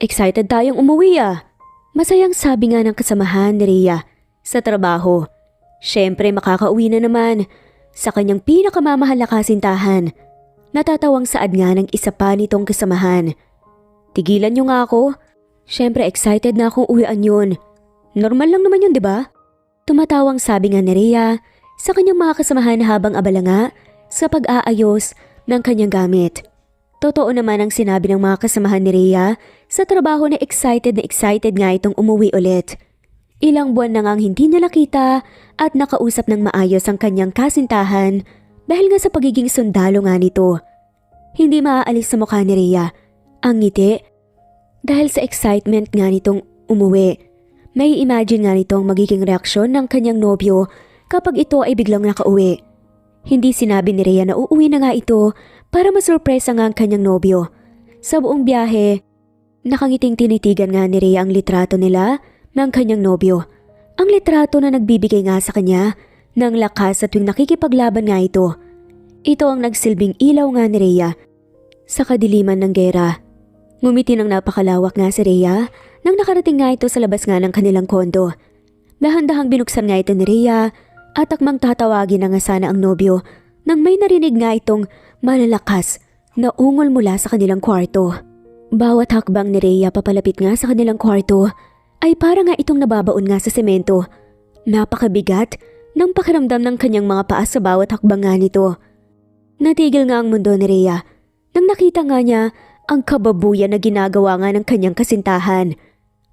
Excited tayong umuwi ah. Masayang sabi nga ng kasamahan ni Rhea sa trabaho. Siyempre makakauwi na naman sa kanyang pinakamamahal na kasintahan. Natatawang saad nga ng isa pa nitong kasamahan. Tigilan niyo nga ako. Siyempre excited na akong uwian yun. Normal lang naman yun, di ba? Tumatawang sabi nga ni Rhea sa kanyang mga kasamahan habang abala nga sa pag-aayos ng kanyang gamit. Totoo naman ang sinabi ng mga kasamahan ni Rhea sa trabaho na excited nga itong umuwi ulit. Ilang buwan na ngang hindi niya nakita at nakausap ng maayos ang kanyang kasintahan dahil nga sa pagiging sundalo nga nito. Hindi maaalis sa mukha ni Rhea ang ngiti dahil sa excitement nga nitong umuwi. May imagine nga nitong magiging reaksyon ng kanyang nobyo kapag ito ay biglang nakauwi. Hindi sinabi ni Rhea na uuwi na nga ito para masurpresa nga ang kanyang nobyo. Sa buong biyahe, nakangiting tinitigan nga ni Rhea ang litrato nila ng kanyang nobyo. Ang litrato na nagbibigay nga sa kanya ng lakas sa tuwing nakikipaglaban nga ito. Ito ang nagsilbing ilaw nga ni Rhea sa kadiliman ng gera. Ngumiti ng napakalawak nga si Rhea nang nakarating nga ito sa labas nga ng kanilang kondo. Dahan-dahang binuksan nga ito ni Rhea at akmang tatawagin na nga sana ang nobyo nang may narinig nga itong malalakas na ungol mula sa kanilang kwarto. Bawat hakbang ni Rhea papalapit nga sa kanilang kwarto ay para nga itong nababaon nga sa semento. Napakabigat ng pakiramdam ng kanyang mga paa sa bawat hakbang nga nito. Natigil nga ang mundo ni Rhea nang nakita nga niya ang kababuyan na ginagawa nga ng kanyang kasintahan.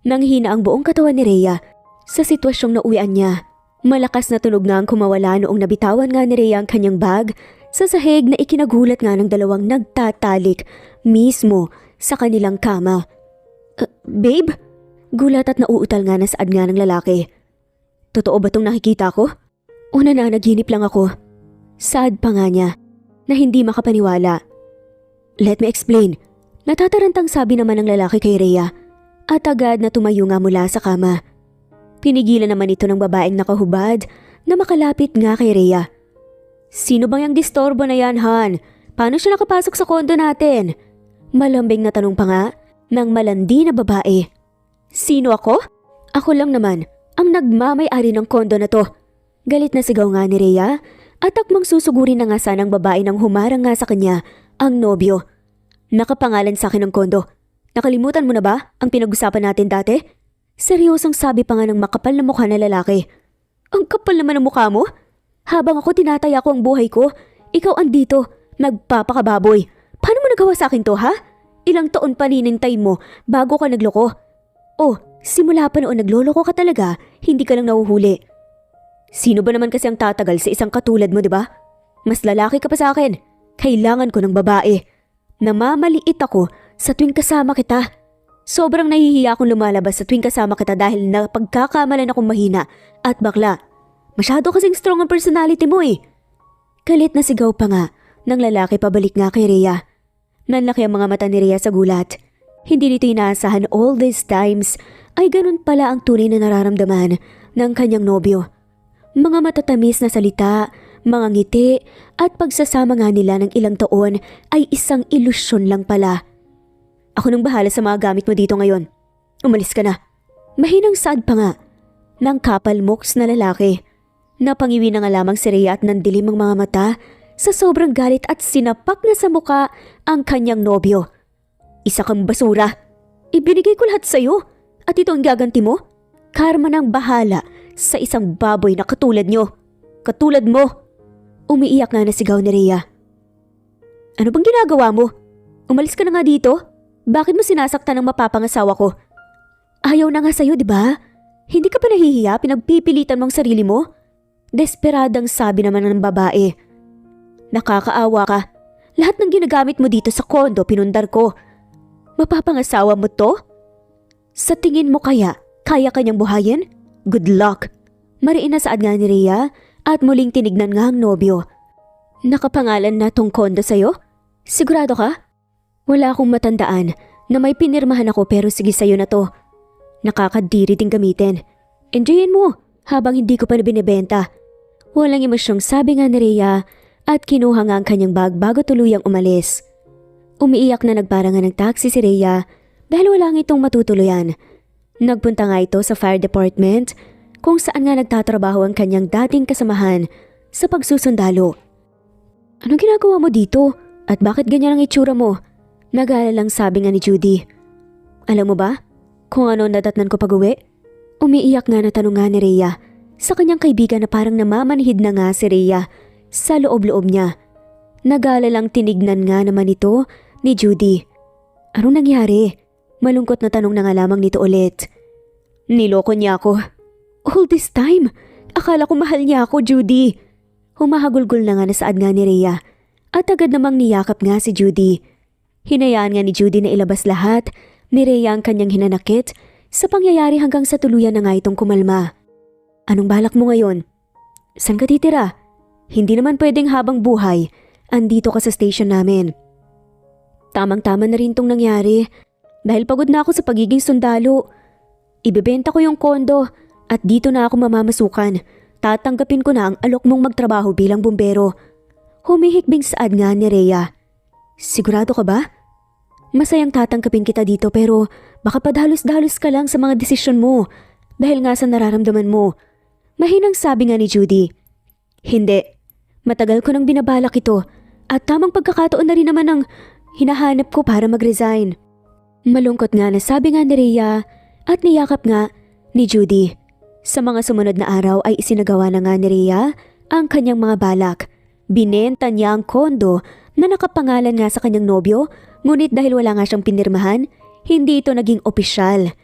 Nanghina ang buong katawan ni Rhea sa sitwasyong nauwian niya. Malakas na tunog nga ang kumawala noong nabitawan nga ni Rhea ang kanyang bag sa sahig na ikinagulat nga ng dalawang nagtatalik mismo sa kanilang kama. Babe? Gulat at nauutal nga na saad nga ng lalaki. Totoo ba tong nakikita ko? Una na naginip lang ako. Saad pa nga niya na hindi makapaniwala. Let me explain. Natatarantang sabi naman ng lalaki kay Rhea at agad na tumayo nga mula sa kama. Pinigilan naman ito ng babaeng nakahubad na makalapit nga kay Rhea. Sino bang yung distorbo na yan, Han? Paano siya nakapasok sa kondo natin? Malambing na tanong pa nga ng malandi na babae. Sino ako? Ako lang naman ang nagmamay-ari ng kondo na to. Galit na sigaw nga ni Rhea at akmang susugurin na nga sanang babae nang humarang nga sa kanya ang nobyo. Nakapangalan sa akin ng kondo. Nakalimutan mo na ba ang pinag-usapan natin dati? Seryosong sabi pa nga ng makapal na mukha na lalaki. Ang kapal naman ng mukha mo? Habang ako tinataya ko ang buhay ko, ikaw andito, nagpapakababoy. Paano mo nagawa sa akin to, ha? Ilang taon pa ninintay mo bago ka nagloko. Oh, simula pa noon nagloloko ka talaga, hindi ka lang nahuhuli. Sino ba naman kasi ang tatagal sa isang katulad mo, di ba? Mas lalaki ka pa sa akin. Kailangan ko ng babae. Namamaliit ako sa tuwing kasama kita. Sobrang nahihiya akong lumalabas sa tuwing kasama kita dahil napagkakamalan akong mahina at bakla. Masyado kasing strong ang personality mo eh. Galit na sigaw pa nga ng lalaki pabalik nga kay Rhea. Nanlaki ang mga mata ni Rhea sa gulat. Hindi nito inaasahan all these times ay ganun pala ang tunay na nararamdaman ng kanyang nobyo. Mga matatamis na salita, mga ngiti at pagsasama nga nila ng ilang taon ay isang ilusyon lang pala. Ako nang bahala sa mga gamit mo dito ngayon. Umalis ka na. Mahinang saad pa nga ng kapal moks na lalaki. Napangiwi na nga lamang si Rhea at nandilim ang mga mata sa sobrang galit at sinapak na sa muka ang kanyang nobyo. Isa kang basura. Ibinigay ko lahat sa'yo at ito ang gaganti mo? Karma ng bahala sa isang baboy na katulad nyo. Katulad mo. Umiiyak nga na sigaw ni Rhea. Ano bang ginagawa mo? Umalis ka na nga dito? Bakit mo sinasaktan ang mapapangasawa ko? Ayaw na nga sa'yo, di ba? Hindi ka pa nahihiya, pinagpipilitan mong sarili mo? Desperadang sabi naman ng babae. Nakakaawa ka. Lahat ng ginagamit mo dito sa kondo, pinundar ko. Mapapangasawa mo to? Sa tingin mo kaya kanyang buhayin? Good luck. Mariin na saad nga ni Rhea at muling tinignan nga ang nobyo. Nakapangalan na tong kondo sa'yo? Sigurado ka? Wala akong matandaan na may pinirmahan ako pero sige sa'yo na to. Nakakadiri ding gamitin. Enjoyin mo habang hindi ko pa na binibenta. Walang emosyong sabi nga ni Rhea at kinuha nga ang kanyang bag bago tuluyang umalis. Umiiyak na nagparangan ng taxi si Rhea dahil wala nga itong matutuluyan. Nagpunta nga ito sa fire department kung saan nga nagtatrabaho ang kanyang dating kasamahan sa pagsusundalo. Anong ginagawa mo dito? At bakit ganyan ang itsura mo? Nag-aalalang sabi nga ni Judy. Alam mo ba kung ano nadatnan ko pag-uwi? Umiiyak nga na tanong nga ni Rhea sa kanyang kaibigan na parang namamanhid na nga si Rhea sa loob-loob niya. Nag-aalalang tinignan nga naman ito ni Judy. Anong nangyari? Malungkot na tanong na nga lamang nito ulit. Niloko niya ako. All this time? Akala ko mahal niya ako, Judy. Humahagulgol na nga na saad nga ni Rhea at agad namang niyakap nga si Judy. Hinayaan nga ni Judy na ilabas lahat ni Rhea ang kanyang hinanakit sa pangyayari hanggang sa tuluyan na nga itong kumalma. Anong balak mo ngayon? Saan ka titira? Hindi naman pwedeng habang buhay andito ka sa station namin. Tamang-tama na rin tong nangyari dahil pagod na ako sa pagiging sundalo. Ibebenta ko yung kondo at dito na ako mamamasukan. Tatanggapin ko na ang alok mong magtrabaho bilang bumbero. Humihikbing saad nga ni Rhea. Sigurado ka ba? Masayang tatanggapin kita dito pero baka padalos-dalos ka lang sa mga desisyon mo dahil nga sa nararamdaman mo. Mahinang sabi nga ni Judy. Hindi. Matagal ko nang binabalak ito at tamang pagkakataon na rin naman ang hinahanap ko para mag-resign. Malungkot nga na sabi nga ni Rhea at niyakap nga ni Judy. Sa mga sumunod na araw ay isinagawa na nga ni Rhea ang kanyang mga balak. Binenta niya ang kondo na nakapangalan nga sa kanyang nobyo, ngunit dahil wala nga siyang pinirmahan, hindi ito naging opisyal.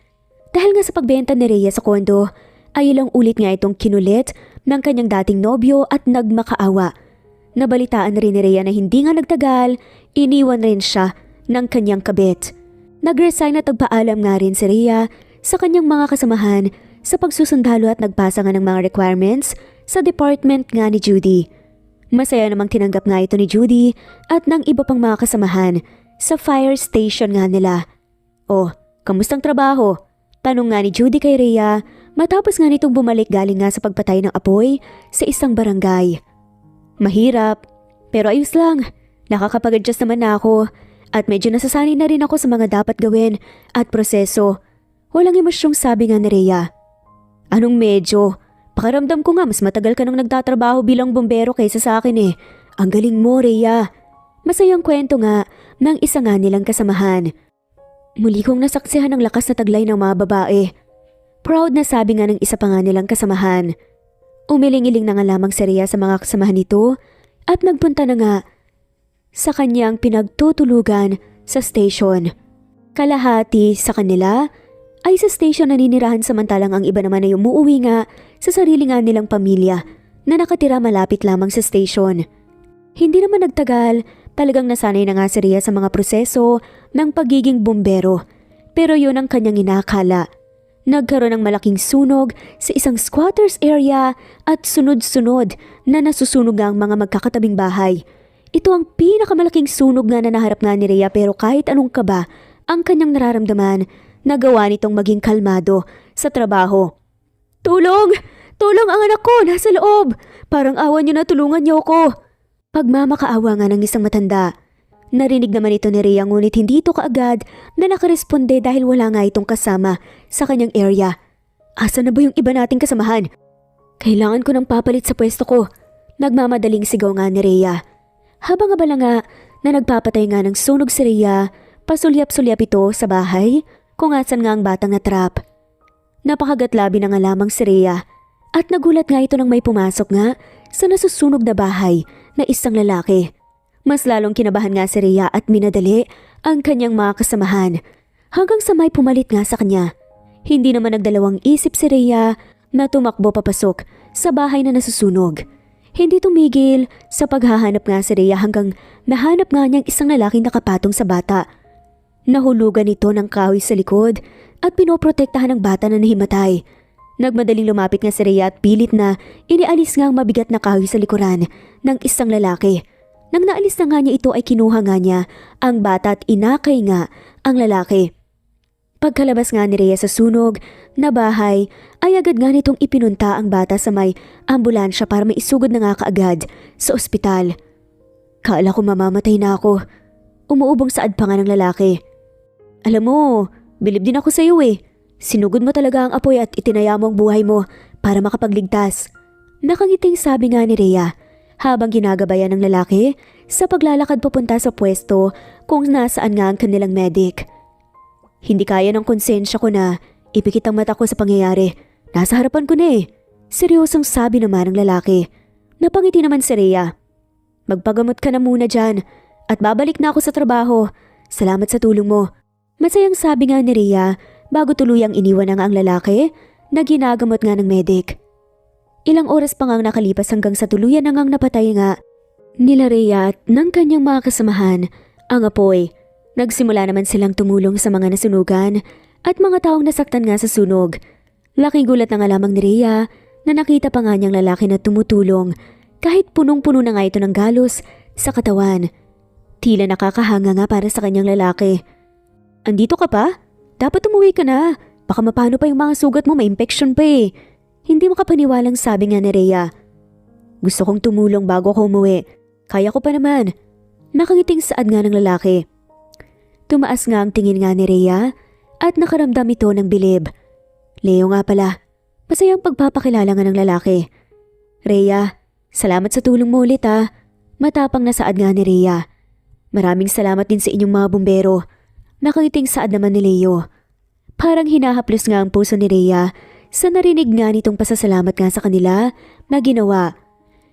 Dahil nga sa pagbenta ni Rhea sa kondo, ay ilang ulit nga itong kinulit ng kanyang dating nobyo at nagmakaawa. Nabalitaan na rin ni Rhea na hindi nga nagtagal, iniwan rin siya ng kanyang kabit. Nag-resign at nagpaalam nga rin si Rhea sa kanyang mga kasamahan sa pagsusundalo at nagpasa nga ng mga requirements sa department nga ni Judy. Masaya namang tinanggap nga ito ni Judy at ng iba pang mga kasamahan sa fire station nga nila. Oh, kamustang trabaho? Tanong nga ni Judy kay Rhea matapos nga nitong bumalik galing nga sa pagpatay ng apoy sa isang barangay. Mahirap, pero ayos lang. Nakakapag-adjust naman na ako at medyo nasasanay na rin ako sa mga dapat gawin at proseso. Walang emosyong sabi nga ni Rhea. Anong medyo? Pakiramdam ko nga mas matagal ka nang nagtatrabaho bilang bumbero kaysa sa akin eh. Ang galing mo, Rhea. Masayang kwento nga ng isa nga nilang kasamahan. Muli kong nasaksihan ang lakas na taglay ng mga babae. Proud na sabi nga ng isa pa nga nilang kasamahan. Umiling-iling na nga lamang si Rhea sa mga kasamahan nito at nagpunta na nga sa kanyang pinagtutulugan sa station. Kalahati sa kanila ay sa station naninirahan samantalang ang iba naman ay umuuwi nga sa sarili nga nilang pamilya na nakatira malapit lamang sa station. Hindi naman nagtagal, talagang nasanay na nga si Rhea sa mga proseso ng pagiging bumbero. Pero yun ang kanyang inakala. Nagkaroon ng malaking sunog sa isang squatters area at sunod-sunod na nasusunog ang mga magkakatabing bahay. Ito ang pinakamalaking sunog na naharap nga ni Rhea pero kahit anong kaba ang kanyang nararamdaman, nagawa nitong maging kalmado sa trabaho. Tulong! Tulong ang anak ko! Nasa loob! Parang awa niyo na tulungan niyo ako! Pagmamakaawa nga ng isang matanda. Narinig naman ito ni Rhea ngunit hindi ito kaagad na nakaresponde dahil wala nga itong kasama sa kanyang area. Asa na ba yung iba nating kasamahan? Kailangan ko ng papalit sa pwesto ko. Nagmamadaling sigaw nga ni Rhea. Habang abala nga na nagpapatay nga ng sunog si Rhea, pasulyap-sulyap ito sa bahay kung asan nga ang batang natrap. Napakagatlabi na nga lamang si Rhea at nagulat nga ito nang may pumasok nga sa nasusunog na bahay na isang lalaki. Mas lalong kinabahan nga si Rhea at minadali ang kanyang mga kasamahan hanggang sa may pumalit nga sa kanya. Hindi naman nagdalawang isip si Rhea na tumakbo papasok sa bahay na nasusunog. Hindi tumigil sa paghahanap nga si Rhea hanggang nahanap nga niyang isang lalaking nakapatong sa bata. Nahulugan ito ng kahoy sa likod at pinoprotektahan ng bata na nahimatay. Nagmadaling lumapit nga si Rhea at pilit na inialis nga ang mabigat na kahoy sa likuran ng isang lalaki. Nang naalis na nga niya ito ay kinuha nga niya ang bata at inakay nga ang lalaki. Pagkalabas nga ni Rhea sa sunog na bahay ay agad nga nitong ipinunta ang bata sa may ambulansya para maisugod na nga kaagad sa ospital. Kala ko mamamatay na ako. Umuubong saad pa nga ng lalaki. Alam mo, bilib din ako sa'yo eh. Sinugod mo talaga ang apoy at itinaya mo ang buhay mo para makapagligtas. Nakangiting sabi nga ni Rhea habang ginagabayan ng lalaki sa paglalakad papunta sa pwesto kung nasaan nga ang kanilang medic. Hindi kaya ng konsensya ko na ipikit ang mata ko sa pangyayari. Nasa harapan ko na eh. Seryosong sabi naman ng lalaki. Napangiti naman si Rhea. Magpagamot ka na muna dyan at babalik na ako sa trabaho. Salamat sa tulong mo. Masayang sabi nga ni Rhea bago tuluyang iniwan na nga ang lalaki na ginagamot nga ng medic. Ilang oras pa ngang nakalipas hanggang sa tuluyan na ngang napatay nga nila Rhea at ng kanyang mga kasamahan ang apoy. Nagsimula naman silang tumulong sa mga nasunugan at mga taong nasaktan nga sa sunog. Laking gulat na nga lamang ni Rhea na nakita pa nga niyang lalaki na tumutulong kahit punong-puno na nga ito ng galos sa katawan. Tila nakakahanga nga para sa kanyang lalaki. Andito ka pa? Dapat umuwi ka na. Baka mapano pa yung mga sugat mo, may infection pa eh. Hindi makapaniwalang sabi nga ni Rhea. Gusto kong tumulong bago ako umuwi. Kaya ko pa naman. Nakangiting saad nga ng lalaki. Tumaas nga ang tingin nga ni Rhea at nakaramdam ito ng bilib. Leo nga pala. Masayang pagpapakilala nga ng lalaki. Rhea, salamat sa tulong mo ulit ah. Matapang na saad nga ni Rhea. Maraming salamat din sa inyong mga bumbero. Nakangiting saad naman ni Leo. Parang hinahaplos nga ang puso ni Rhea sa narinig nga nitong pasasalamat nga sa kanila na ginawa.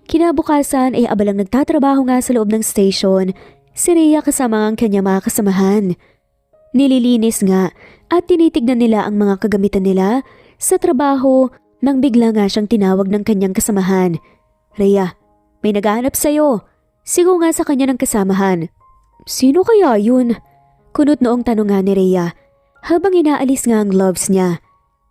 Kinabukasan ay abalang nagtatrabaho nga sa loob ng station si Rhea kasama ang kanya mga kasamahan. Nililinis nga at tinitignan nila ang mga kagamitan nila sa trabaho nang bigla nga siyang tinawag ng kanyang kasamahan. Rhea, may naghahanap sa'yo. Sigaw nga sa kanya ng kasamahan. Sino kaya yun? Kunot noong tanong nga ni Rhea habang inaalis nga ang gloves niya.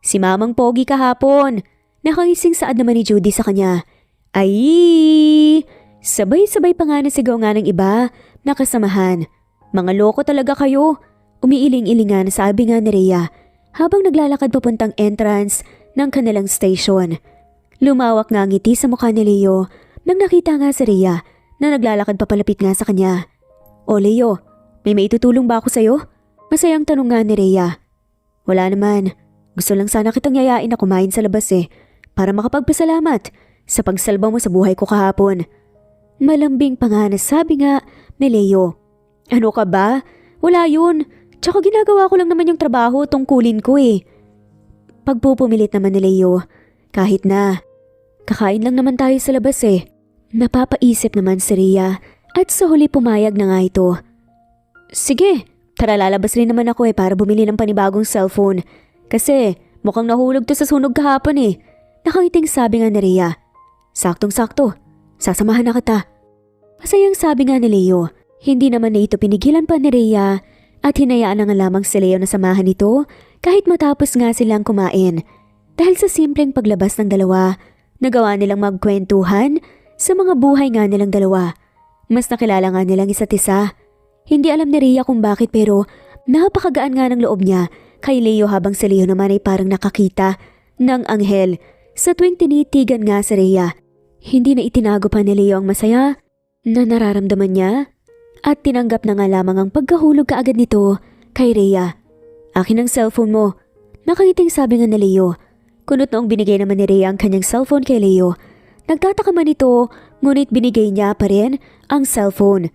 Si Mamang Pogi kahapon. Nakangising saad naman ni Judy sa kanya. Ay! Sabay-sabay pa nga nasigaw nga ng iba na kasamahan. Mga loko talaga kayo. Umiiling-ilingan sabi nga ni Rhea habang naglalakad papuntang entrance ng kanilang station. Lumawak nga ang ngiti sa mukha ni Leo nang nakita nga si Rhea na naglalakad papalapit nga sa kanya. O Leo, may maitutulong ba ako sa'yo? Masayang tanong nga ni Rhea. Wala naman. Gusto lang sana kitang yayain na kumain sa labas eh para makapagpasalamat sa pagsalba mo sa buhay ko kahapon. Malambing pa nga na sabi nga ni Leo. Ano ka ba? Wala yun. Tsaka ginagawa ko lang naman yung trabaho tungkulin ko eh. Pagpupumilit naman ni Leo. Kahit na. Kakain lang naman tayo sa labas eh. Napapaisip naman si Rhea at sa huli pumayag na nga ito. Sige, tara lalabas rin naman ako eh para bumili ng panibagong cellphone. Kasi mukhang nahulog to sa sunog kahapon eh. Nakangiting sabi nga ni Rhea. Saktong-sakto. Sasamahan na kita. Masayang sabi nga ni Leo. Hindi naman na ito pinigilan pa ni Rhea at hinayaan na nga lamang si Leo na samahan ito kahit matapos nga silang kumain. Dahil sa simpleng paglabas ng dalawa, nagawa nilang magkwentuhan sa mga buhay nga nilang dalawa. Mas nakilala nga nilang isa't isa. Hindi alam ni Rhea kung bakit pero napakagaan nga ng loob niya kay Leo habang si Leo naman ay parang nakakita ng anghel sa tuwing tinitigan nga si Rhea. Hindi na itinago pa ni Leo ang masaya na nararamdaman niya at tinanggap na nga lamang ang pagkahulog kaagad nito kay Rhea. Akin ang cellphone mo. Nakangiting sabi nga ni Leo. Kunot noong binigay naman ni Rhea ang kanyang cellphone kay Leo. Nagtataka man ito ngunit binigay niya pa rin ang cellphone.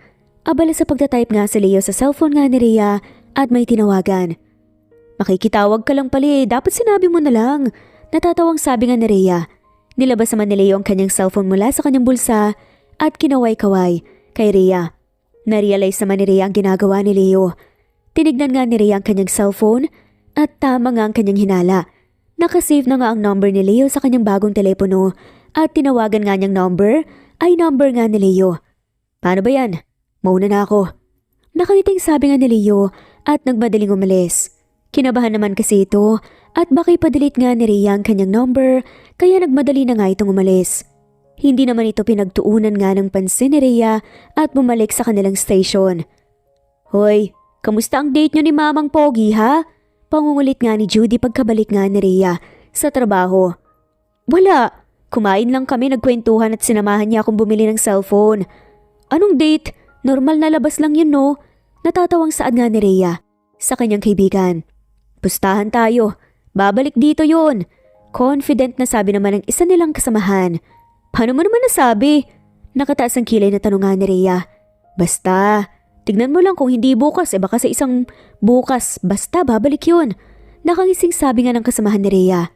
Abala sa pagtatype nga si Leo sa cellphone nga ni Rhea at may tinawagan. Makikitawag ka lang pala eh. Dapat sinabi mo na lang. Natatawang sabi nga ni Rhea. Nilabas naman ni Leo ang kanyang cellphone mula sa kanyang bulsa at kinaway-kaway kay Rhea. Narealize naman ni Rhea ang ginagawa ni Leo. Tinignan nga ni Rhea ang kanyang cellphone at tama nga ang kanyang hinala. Nakasave na nga ang number ni Leo sa kanyang bagong telepono at tinawagan nga niyang number ay number nga ni Leo. Paano ba yan? Mauna na ako. Nakangiting sabi nga ni Leo at nagmadaling umalis. Kinabahan naman kasi ito at baka ipadelete nga ni Rhea ang kanyang number kaya nagmadali na nga itong umalis. Hindi naman ito pinagtuunan nga ng pansin ni Rhea at bumalik sa kanilang station. Hoy, kamusta ang date nyo ni Mamang Pogi ha? Pangungulit nga ni Judy pagkabalik nga ni Rhea sa trabaho. Wala, kumain lang kami, nagkwentuhan at sinamahan niya akong bumili ng cellphone. Anong date? Normal na labas lang yun no? Natatawang saad nga ni Rhea. sa kanyang kaibigan. Pustahan tayo. Babalik dito yon. Confident na sabi naman ng isa nilang kasamahan. Paano mo naman nasabi? Nakataas ang kilay na tanungan ni Rhea. Basta, tignan mo lang kung hindi bukas baka sa isang bukas. Basta babalik yun. Nakangising sabi nga ng kasamahan ni Rhea.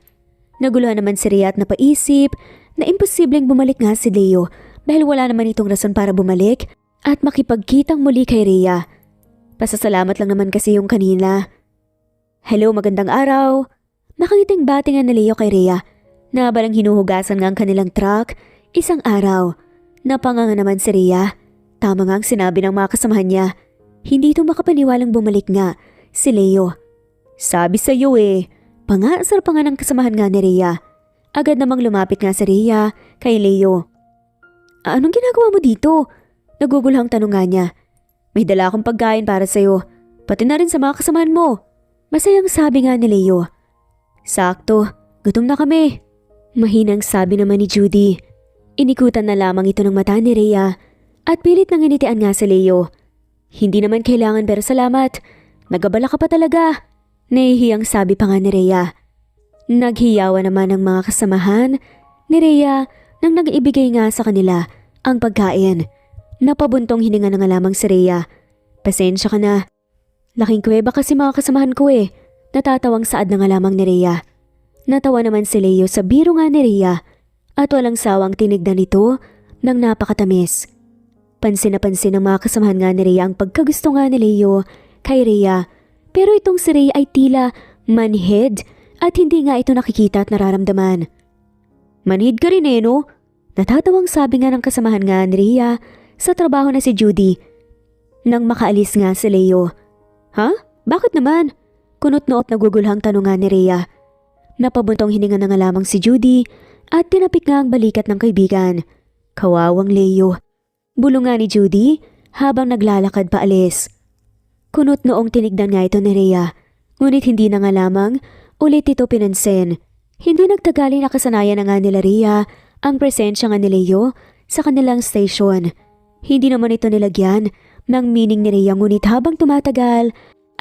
Naguluhan naman si Rhea at napaisip na imposibleng bumalik nga si Leo dahil wala naman itong rason para bumalik at makipagkitang muli kay Rhea. Pasasalamat lang naman kasi yung kanina. Hello, magandang araw. Nakangiting batingan ni Leo kay Rhea na balang hinuhugasan nga ang kanilang truck isang araw. Napanganga naman si Rhea. Tama nga ang sinabi ng mga kasamahan niya. Hindi ito makapaniwalang bumalik nga si Leo. Sabi sa iyo pangaasar pa nga ng kasamahan nga ni Rhea. Agad namang lumapit nga si Rhea kay Leo. Anong ginagawa mo dito? Nagugulhang tanong nga niya. May dala akong pagkain para sa'yo, pati na rin sa mga kasamahan mo. Masayang sabi nga ni Leo. Sakto, gutom na kami. Mahinang sabi naman ni Judy. Inikutan na lamang ito ng mata ni Rhea at pilit nang initian nga si Leo. Hindi naman kailangan pero salamat. Nagabala ka pa talaga. Nahihiyang sabi pa nga ni Rhea. Naghiyawa naman ang mga kasamahan ni Rhea nang nag-ibigay nga sa kanila ang pagkain. Napabuntong hininga na nga lamang si Rhea. Pasensya ka na. Laking kuweba kasi mga kasamahan ko Natatawang saad na nga lamang ni Rhea. Natawa naman si Leo sa biro nga ni Rhea at walang sawang tinignan ito ng napakatamis. Pansin na pansin ng mga kasamahan nga ni Rhea ang pagkagusto nga ni Leo kay Rhea. Pero itong si Rhea ay tila manhid at hindi nga ito nakikita at nararamdaman. Manhid ka rin no? Natatawang sabi nga ng kasamahan nga ni Rhea sa trabaho na si Judy. Nang makaalis nga si Leo. Ha? Bakit naman? Kunot-noot na gugulhang tanong nga ni Rhea. Napabuntong hininga na nga lamang si Judy at tinapik nga ang balikat ng kaibigan. Kawawang Leo. Bulong nga ni Judy habang naglalakad paalis. Kunot noong tinignan nga ito ni Rhea, ngunit hindi na nga lamang ulit ito pinansin. Hindi nagtagali na kasanayan na nga nila Rhea ang presensya nga ni Leo sa kanilang station. Hindi naman ito nilagyan ng meaning ni Rhea ngunit habang tumatagal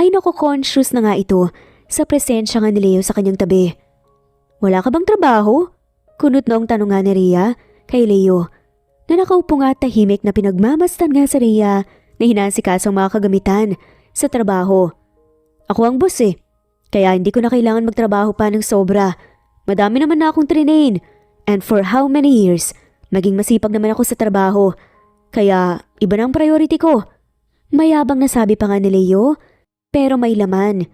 ay nako-conscious na nga ito sa presensya nga ni Leo sa kanyang tabi. Wala ka bang trabaho? Kunot noong tanong nga ni Rhea kay Leo na nakaupo nga tahimik na pinagmamastan nga sa Rhea na hinasikaso ang mga kagamitan sa trabaho. Ako ang boss kaya hindi ko na kailangan magtrabaho pa ng sobra. Madami naman na akong trinain and for how many years maging masipag naman ako sa trabaho. Kaya iba na ang priority ko. Mayabang na sabi pa nga ni Leo pero may laman.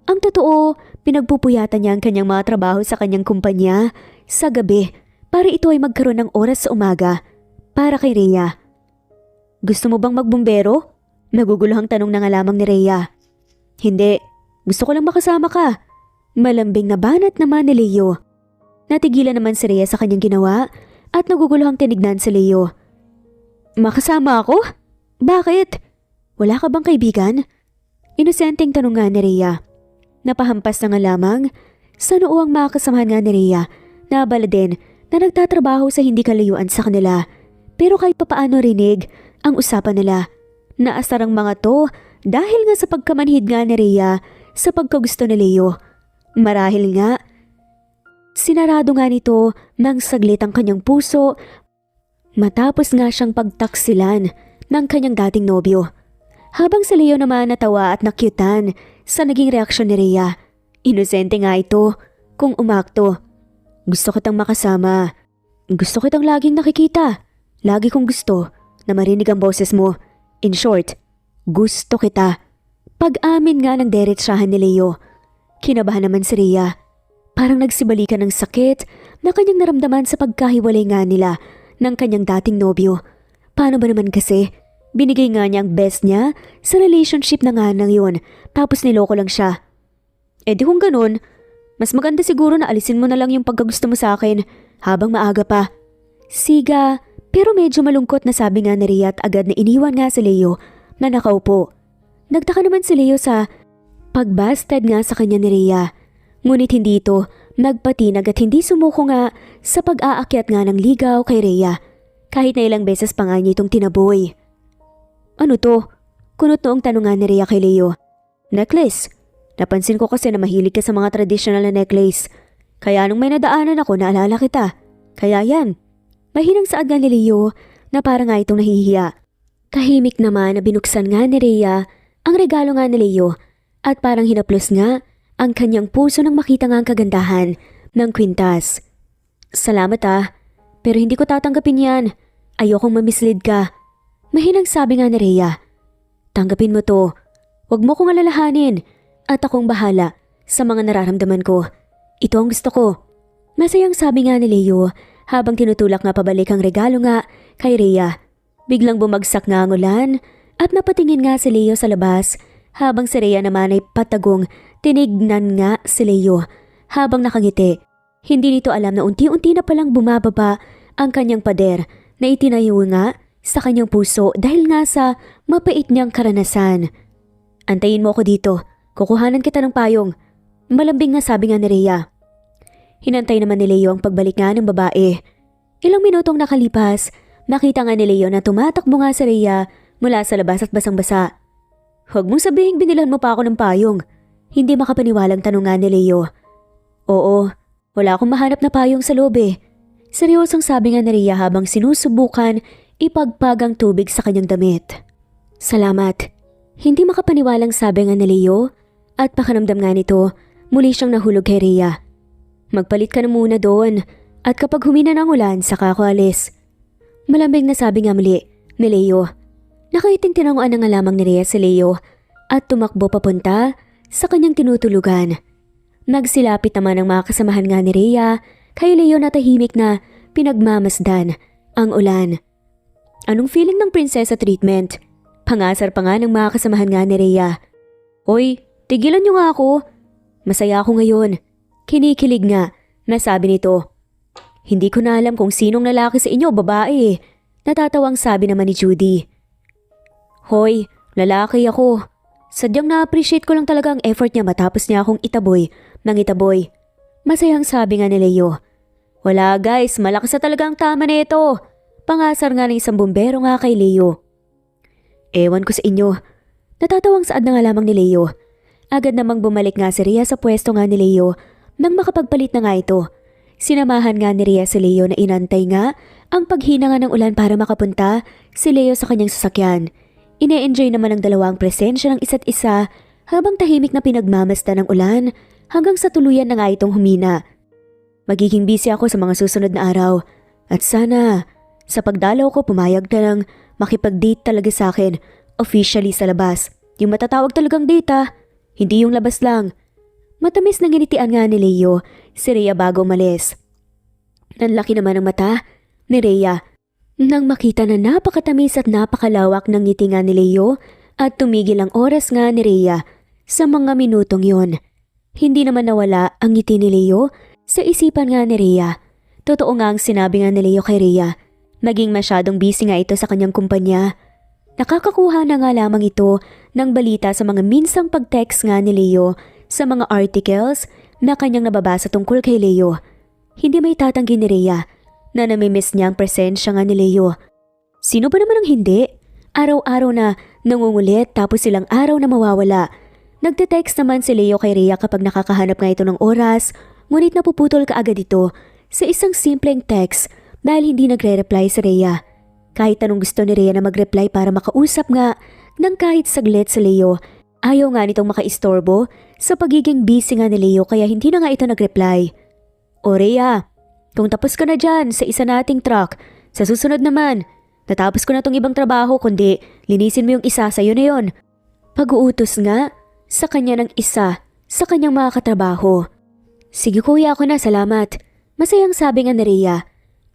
Ang totoo, pinagpupuyatan niya ang kanyang mga trabaho sa kanyang kumpanya sa gabi para ito ay magkaroon ng oras sa umaga para kay Rhea. Gusto mo bang magbumbero? Naguguluhang tanong na nga lamang ni Rhea. Hindi, gusto ko lang makasama ka. Malambing na banat naman ni Leo. Natigilan naman si Rhea sa kanyang ginawa at naguguluhang tinignan si Leo. Makasama ako? Bakit? Wala ka bang kaibigan? Inosenteng tanong nga ni Rhea. Napahampas na nga lamang sa noo ang mga kasamahan nga ni Rhea na abala din na nagtatrabaho sa hindi kalayuan sa kanila. Pero kahit papaano rinig ang usapan nila. Naasar ang mga to dahil nga sa pagkamanhid nga ni Rhea sa pagkagusto ni Leo. Marahil nga, sinarado nga nito ng saglit ang kanyang puso matapos nga siyang pagtaksilan ng kanyang dating nobyo. Habang si Leo naman natawa at nakyutan sa naging reaksyon ni Rhea. Inosente nga ito kung umakto. Gusto kitang makasama. Gusto kitang laging nakikita. Lagi kong gusto na marinig ang boses mo. In short, gusto kita. Pag-amin nga ng derechahan ni Leo. Kinabahan naman si Rhea. Parang nagsibalikan ng sakit na kanyang naramdaman sa pagkahiwalay nga nila ng kanyang dating nobyo. Paano ba naman kasi? Binigay nga niya ang best niya sa relationship na nga nang yun tapos niloko lang siya. Di kung ganun, mas maganda siguro na alisin mo na lang yung pagkagusto mo sa akin habang maaga pa. Siga, pero medyo malungkot na sabi nga ni Rhea at agad na iniwan nga si Leo na nakaupo. Nagtaka naman si Leo sa pagbasted nga sa kanya ni Rhea. Ngunit hindi ito nagpatinag at hindi sumuko nga sa pag-aakyat nga ng ligaw kay Rhea. Kahit na ilang beses pa nga niya itong tinaboy. Ano to? Kunot noong tanong nga ni Rhea kay Leo. Necklace. Napansin ko kasi na mahilig ka sa mga traditional na necklace. Kaya nung may nadaanan ako, naalala kita. Kaya yan. Mahinang saad nga ni Leo na parang nga itong nahihiya. Tahimik naman na binuksan nga ni Rhea ang regalo nga ni Leo at parang hinaplos nga ang kanyang puso nang makita nga ang kagandahan ng kwintas. Salamat pero hindi ko tatanggapin yan. Ayokong mamislead ka. Mahinang sabi nga ni Rhea. Tanggapin mo to. Huwag mo kong alalahanin at akong bahala sa mga nararamdaman ko. Ito ang gusto ko. Masayang sabi nga ni Leo habang tinutulak nga pabalik ang regalo nga kay Rhea. Biglang bumagsak nga ang ulan at napatingin nga si Leo sa labas habang si Rhea naman ay patagong tinignan nga si Leo habang nakangiti. Hindi nito alam na unti-unti na palang bumababa ang kanyang pader na itinayo nga sa kanyang puso dahil nga sa mapait niyang karanasan. Antayin mo ako dito. Kukuhanan kita ng payong. Malambing nga sabi nga ni Rhea. Hinantay naman ni Leo ang pagbalik nga ng babae. Ilang minutong nakalipas, nakita nga ni Leo na tumatakbo nga si Rhea mula sa labas at basang-basa. Huwag mong sabihing binilan mo pa ako ng payong. Hindi makapaniwalang tanong nga ni Leo. Oo, wala akong mahanap na payong sa loob eh. Seryosong sabi nga ni Rhea habang sinusubukan ipagpag ang tubig sa kanyang damit. Salamat. Hindi makapaniwalang sabi nga ni Leo at pakiramdam nga nito, muli siyang nahulog kay Rhea. Magpalit ka na muna doon at kapag humina ng ulan saka ako alis. Malambing na sabi nga muli ni Leo. Nakaiting tinanguan na nga lamang ni Rhea si Leo at tumakbo papunta sa kanyang tinutulugan. Nagsilapit naman ang mga kasamahan nga ni Rhea kay Leo na tahimik na pinagmamasdan ang ulan. Anong feeling ng prinsesa treatment? Pangasar pa nga ng mga kasamahan nga ni Rhea. Hoy, tigilan niyo nga ako. Masaya ako ngayon. Kinikilig nga na sabi nito. Hindi ko na alam kung sinong lalaki sa inyo o babae. Natatawang sabi naman ni Judy. Hoy, lalaki ako. Sadyang na-appreciate ko lang talaga ang effort niya matapos niya akong itaboy ng itaboy. Masayang sabi nga ni Leo. Wala guys, malakas na talaga ang tama na ito. Pangasar nga ng isang bumbero nga kay Leo. Ewan ko sa inyo. Natatawang saad na nga lamang ni Leo. Agad namang bumalik nga si Rhea sa pwesto nga ni Leo nang makapagpalit na nga ito. Sinamahan nga ni Rhea si Leo na inantay nga ang paghina nga ng ulan para makapunta si Leo sa kanyang sasakyan. Ine-enjoy naman ang dalawang presensya ng isa't isa habang tahimik na pinagmamasdan ng ulan hanggang sa tuluyan na nga itong humina. Magiging busy ako sa mga susunod na araw at sana sa pagdalaw ko pumayag na lang makipag-date talaga sa akin officially sa labas. Yung matatawag talagang date hindi yung labas lang. Matamis na ginitian nga ni Leo si Rhea bago umalis. Nanlaki naman ang mata ni Rhea nang makita na napakatamis at napakalawak ng ngiti nga ni Leo at tumigil ang oras nga ni Rhea sa mga minutong yon. Hindi naman nawala ang ngiti ni Leo sa isipan nga ni Rhea. Totoo nga ang sinabi nga ni Leo kay Rhea. Naging masyadong busy nga ito sa kanyang kumpanya. Nakakakuha na nga lamang ito ng balita sa mga minsang pag-text nga ni Leo sa mga articles na kanyang nababasa tungkol kay Leo. Hindi may tatanggi ni Rhea na namimiss niya ang presensya nga ni Leo. Sino ba naman ang hindi? Araw-araw na nangungulit tapos silang araw na mawawala. Nagte-text naman si Leo kay Rhea kapag nakakahanap nga ito ng oras, ngunit napuputol kaagad ito sa isang simpleng text dahil hindi nagre-reply si Rhea. Kahit anong gusto ni Rhea na mag-reply para makausap nga ng kahit saglit si Leo, ayaw nga nitong makaistorbo sa pagiging busy nga ni Leo kaya hindi na nga ito nag-reply. O Rhea, kung tapos ka na dyan sa isa nating truck, sa susunod naman, natapos ko na tong ibang trabaho kundi linisin mo yung isa sa'yo na yon. Pag-uutos nga sa kanya ng isa sa kanyang mga katrabaho. Sige kuya, ako na, salamat. Masayang sabi nga ni Rhea.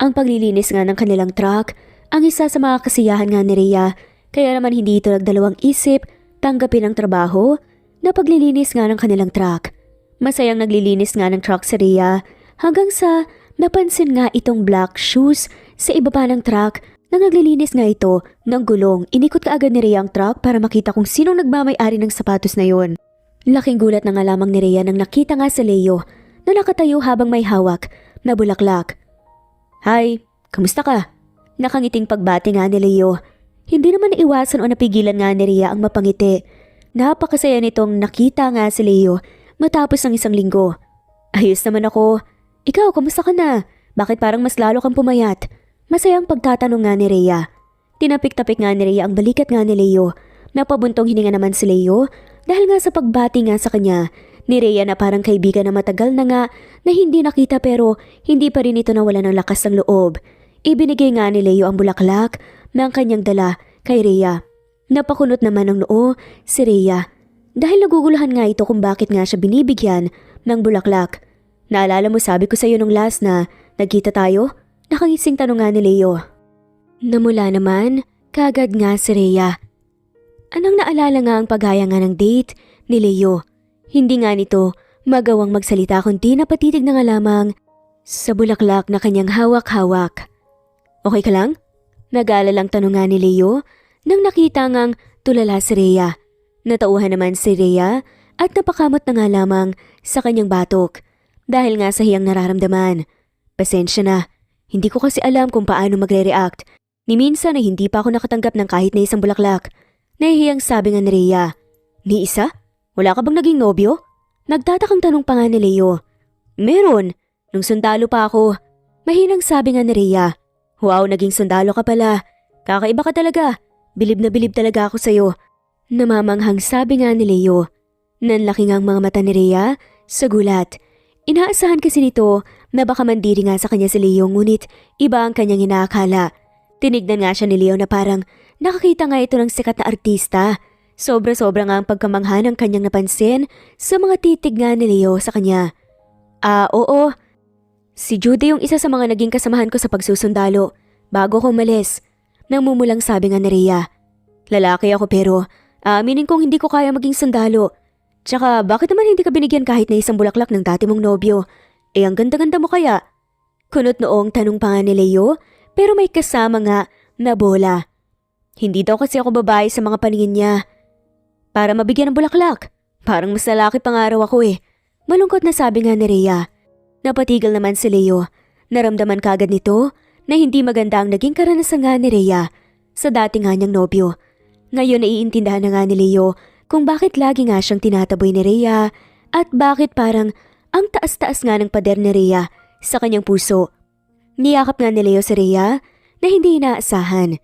Ang paglilinis nga ng kanilang truck ang isa sa mga kasiyahan nga ni Rhea kaya naman hindi ito nagdalawang isip tanggapin ang trabaho na paglilinis nga ng kanilang truck. Masayang naglilinis nga ng truck si Rhea hanggang sa napansin nga itong black shoes sa ibaba ng truck na naglilinis nga ito ng gulong. Inikot kaagad ni Rhea ang truck para makita kung sinong nagmamay-ari ng sapatos na yon. Laking gulat na nga lamang ni Rhea nang nakita nga si Leo na nakatayo habang may hawak na bulaklak. Hi, kamusta ka? Nakangiting pagbati nga ni Leo. Hindi naman naiwasan o napigilan nga ni Rhea ang mapangiti. Napakasaya nitong nakita nga si Leo matapos ng isang linggo. Ayos naman ako. Ikaw, kamusta ka na? Bakit parang mas lalo kang pumayat? Masayang pagtatanong nga ni Rhea. Tinapik-tapik nga ni Rhea ang balikat nga ni Leo. Napabuntong hininga naman si Leo dahil nga sa pagbati nga sa kanya ni Rhea na parang kaibigan na matagal na nga na hindi nakita pero hindi pa rin ito nawala ng lakas ng loob. Ibinigay nga ni Leo ang bulaklak ng kanyang dala kay Rhea. Napakunot naman ng noo si Rhea dahil naguguluhan nga ito kung bakit nga siya binibigyan ng bulaklak. Naalala mo sabi ko sa iyo nung last na nagkita tayo? Nakangising tanong nga ni Leo. Namula naman, kagad nga si Rhea. Anong naalala nga ang paghaya nga ng date ni Leo? Hindi nga nito magawang magsalita kundi napatitig na nga lamang sa bulaklak na kanyang hawak-hawak. Okay ka lang? Nag-aalalang tanong nga ni Leo nang nakita ngang tulala si Rhea. Natauhan naman si Rhea at napakamot na nga lamang sa kanyang batok dahil nga sa hiyang nararamdaman. Pasensya na, hindi ko kasi alam kung paano magre-react. Ni minsan ay hindi pa ako nakatanggap ng kahit na isang bulaklak. Nahihiyang sabi nga ni Rhea. Ni isa? Wala ka bang naging nobyo? Nagtatakang tanong pa nga ni Leo. Meron, nung sundalo pa ako. Mahinang sabi nga ni Rhea. Wow, naging sundalo ka pala. Kakaiba ka talaga. Bilib na bilib talaga ako sa'yo. Namamanghang sabi nga ni Leo. Nanlaki nga ang mga mata ni Rhea sa gulat. Inaasahan kasi nito na baka mandiri nga sa kanya si Leo ngunit iba ang kanyang inaakala. Tinignan nga siya ni Leo na parang nakakita nga ito ng sikat na artista. Sobra-sobra nga ang pagkamangha ng kanyang napansin sa mga titig nga ni Leo sa kanya. Oo. Si Judy yung isa sa mga naging kasamahan ko sa pagsusundalo bago ko umalis. Namumulang sabi nga ni Rhea. Lalaki ako pero aaminin kong hindi ko kaya maging sundalo. Tsaka bakit naman hindi ka binigyan kahit na isang bulaklak ng dati mong nobyo? Ang ganda-ganda mo kaya? Kunot noong tanong pa nga ni Leo pero may kasama nga na bola. Hindi daw kasi ako babae sa mga paningin niya. Para mabigyan ng bulaklak. Parang mas lalaki pangaraw ako eh. Malungkot na sabi nga ni Rhea. Napatigil naman si Leo. Naramdaman kagad nito na hindi maganda ang naging karanasan nga ni Rhea sa dati nga niyang nobyo. Ngayon naiintindihan na nga ni Leo kung bakit lagi nga siyang tinataboy ni Rhea at bakit parang ang taas-taas nga ng pader ni Rhea sa kanyang puso. Niyakap nga ni Leo si Rhea na hindi inaasahan.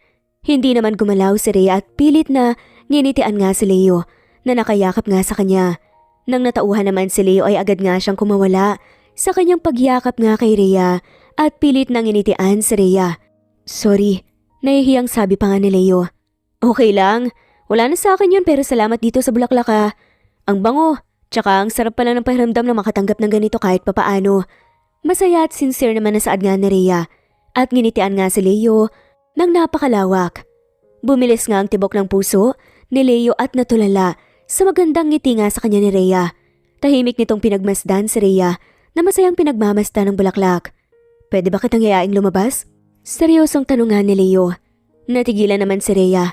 Hindi naman gumalaw si Rhea at pilit na nginitian nga si Leo na nakayakap nga sa kanya. Nang natauhan naman si Leo ay agad nga siyang kumawala sa kanyang pagyakap nga kay Rhea at pilit na nginitian si Rhea. Sorry, nahihiyang sabi pa nga ni Leo. Okay lang. Wala na sa akin yun pero salamat dito sa bulaklak ha. Ang bango, tsaka ang sarap pala ng pakiramdam na makatanggap ng ganito kahit papaano. Masaya at sincere naman na saad nga ni Rhea at nginitian nga si Leo ng napakalawak. Bumilis nga ang tibok ng puso ni Leo at natulala sa magandang ngiti nga sa kanya ni Rhea. Tahimik nitong pinagmasdan si Rhea na masayang pinagmamasdan ng bulaklak. Pwede ba kitang yayaing lumabas? Seryosong tanong nga ni Leo. Natigilan naman si Rhea.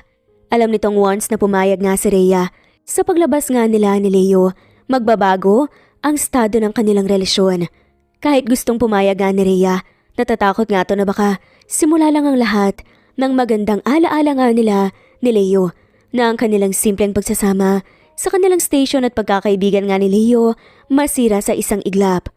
Alam nitong once na pumayag nga si Rhea sa paglabas nga nila ni Leo, magbabago ang estado ng kanilang relasyon. Kahit gustong pumayag nga ni Rhea, natatakot nga to na baka simula lang ang lahat ng magandang alaala nga nila ni Leo na ang kanilang simpleng pagsasama sa kanilang station at pagkakaibigan nga ni Leo masira sa isang iglap.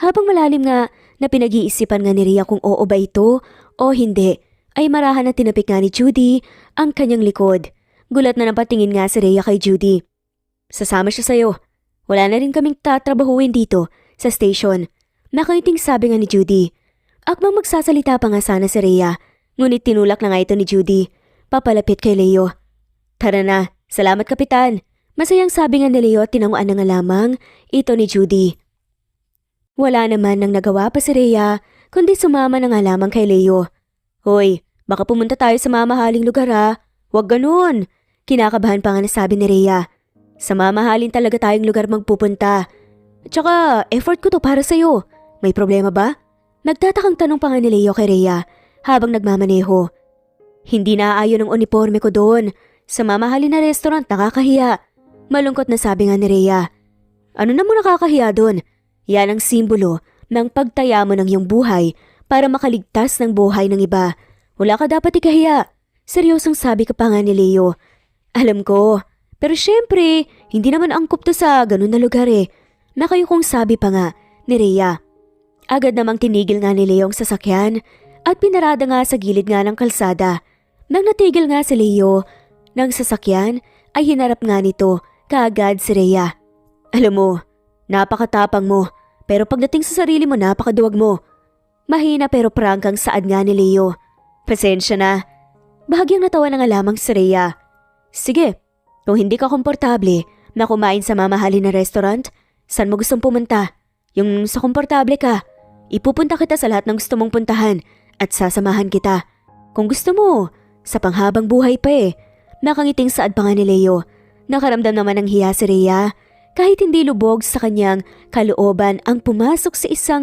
Habang malalim nga na pinag-iisipan nga ni Rhea kung oo ba ito o hindi, ay marahan na tinapik nga ni Judy ang kanyang likod. Gulat na napatingin nga si Rhea kay Judy. Sasama siya sa'yo. Wala na rin kaming tatrabahuin dito sa station. Nakaiting sabi nga ni Judy. Akmang magsasalita pa nga sana si Rhea, ngunit tinulak na nga ito ni Judy. Papalapit kay Leo. Tara na, salamat kapitan. Masayang sabi nga ni Leo at tinanguan na nga lamang ito ni Judy. Wala naman nang nagawa pa si Rhea, kundi sumama na nga lamang kay Leo. Hoy, baka pumunta tayo sa mamahaling lugar ha. Huwag ganun. Kinakabahan pa nga nasabi ni Rhea. Sa mamahalin talaga tayong lugar magpupunta. Tsaka, effort ko to para sa'yo. May problema ba? Nagtatakang tanong pa nga ni Leo kay Rhea habang nagmamaneho. Hindi naaayon ang uniforme ko doon. Sa mamahalin na restaurant nakakahiya. Malungkot na sabi nga ni Rhea. Ano na mo nakakahiya doon? Yan ang simbolo ng pagtaya mo ng iyong buhay para makaligtas ng buhay ng iba. Wala ka dapat ikahiya. Seryosong sabi ka pa nga ni Leo. Alam ko, Pero syempre, hindi naman angkop to sa ganun na lugar eh. Nakayukong sabi pa nga ni Rhea. Agad namang tinigil nga ni Leo ang sasakyan at pinarada nga sa gilid nga ng kalsada. Nang natigil nga si Leo ng sasakyan ay hinarap nga nito kaagad si Rhea. Alam mo, napakatapang mo pero pagdating sa sarili mo napakaduwag mo. Mahina pero prangkang saad nga ni Leo. Pasensya na. Bahagyang natawa na nga lamang si Rhea. Sige, kung hindi ka komportable na kumain sa mamahalin na restaurant, saan mo gustong pumunta? Yung sa komportable ka. Ipupunta kita sa lahat ng gusto mong puntahan at sasamahan kita. Kung gusto mo, sa panghabang buhay pa eh. Nakangiting saad pa nga ni Leo. Nakaramdam naman ng hiya si Rhea kahit hindi lubog sa kanyang kalooban ang pumasok sa isang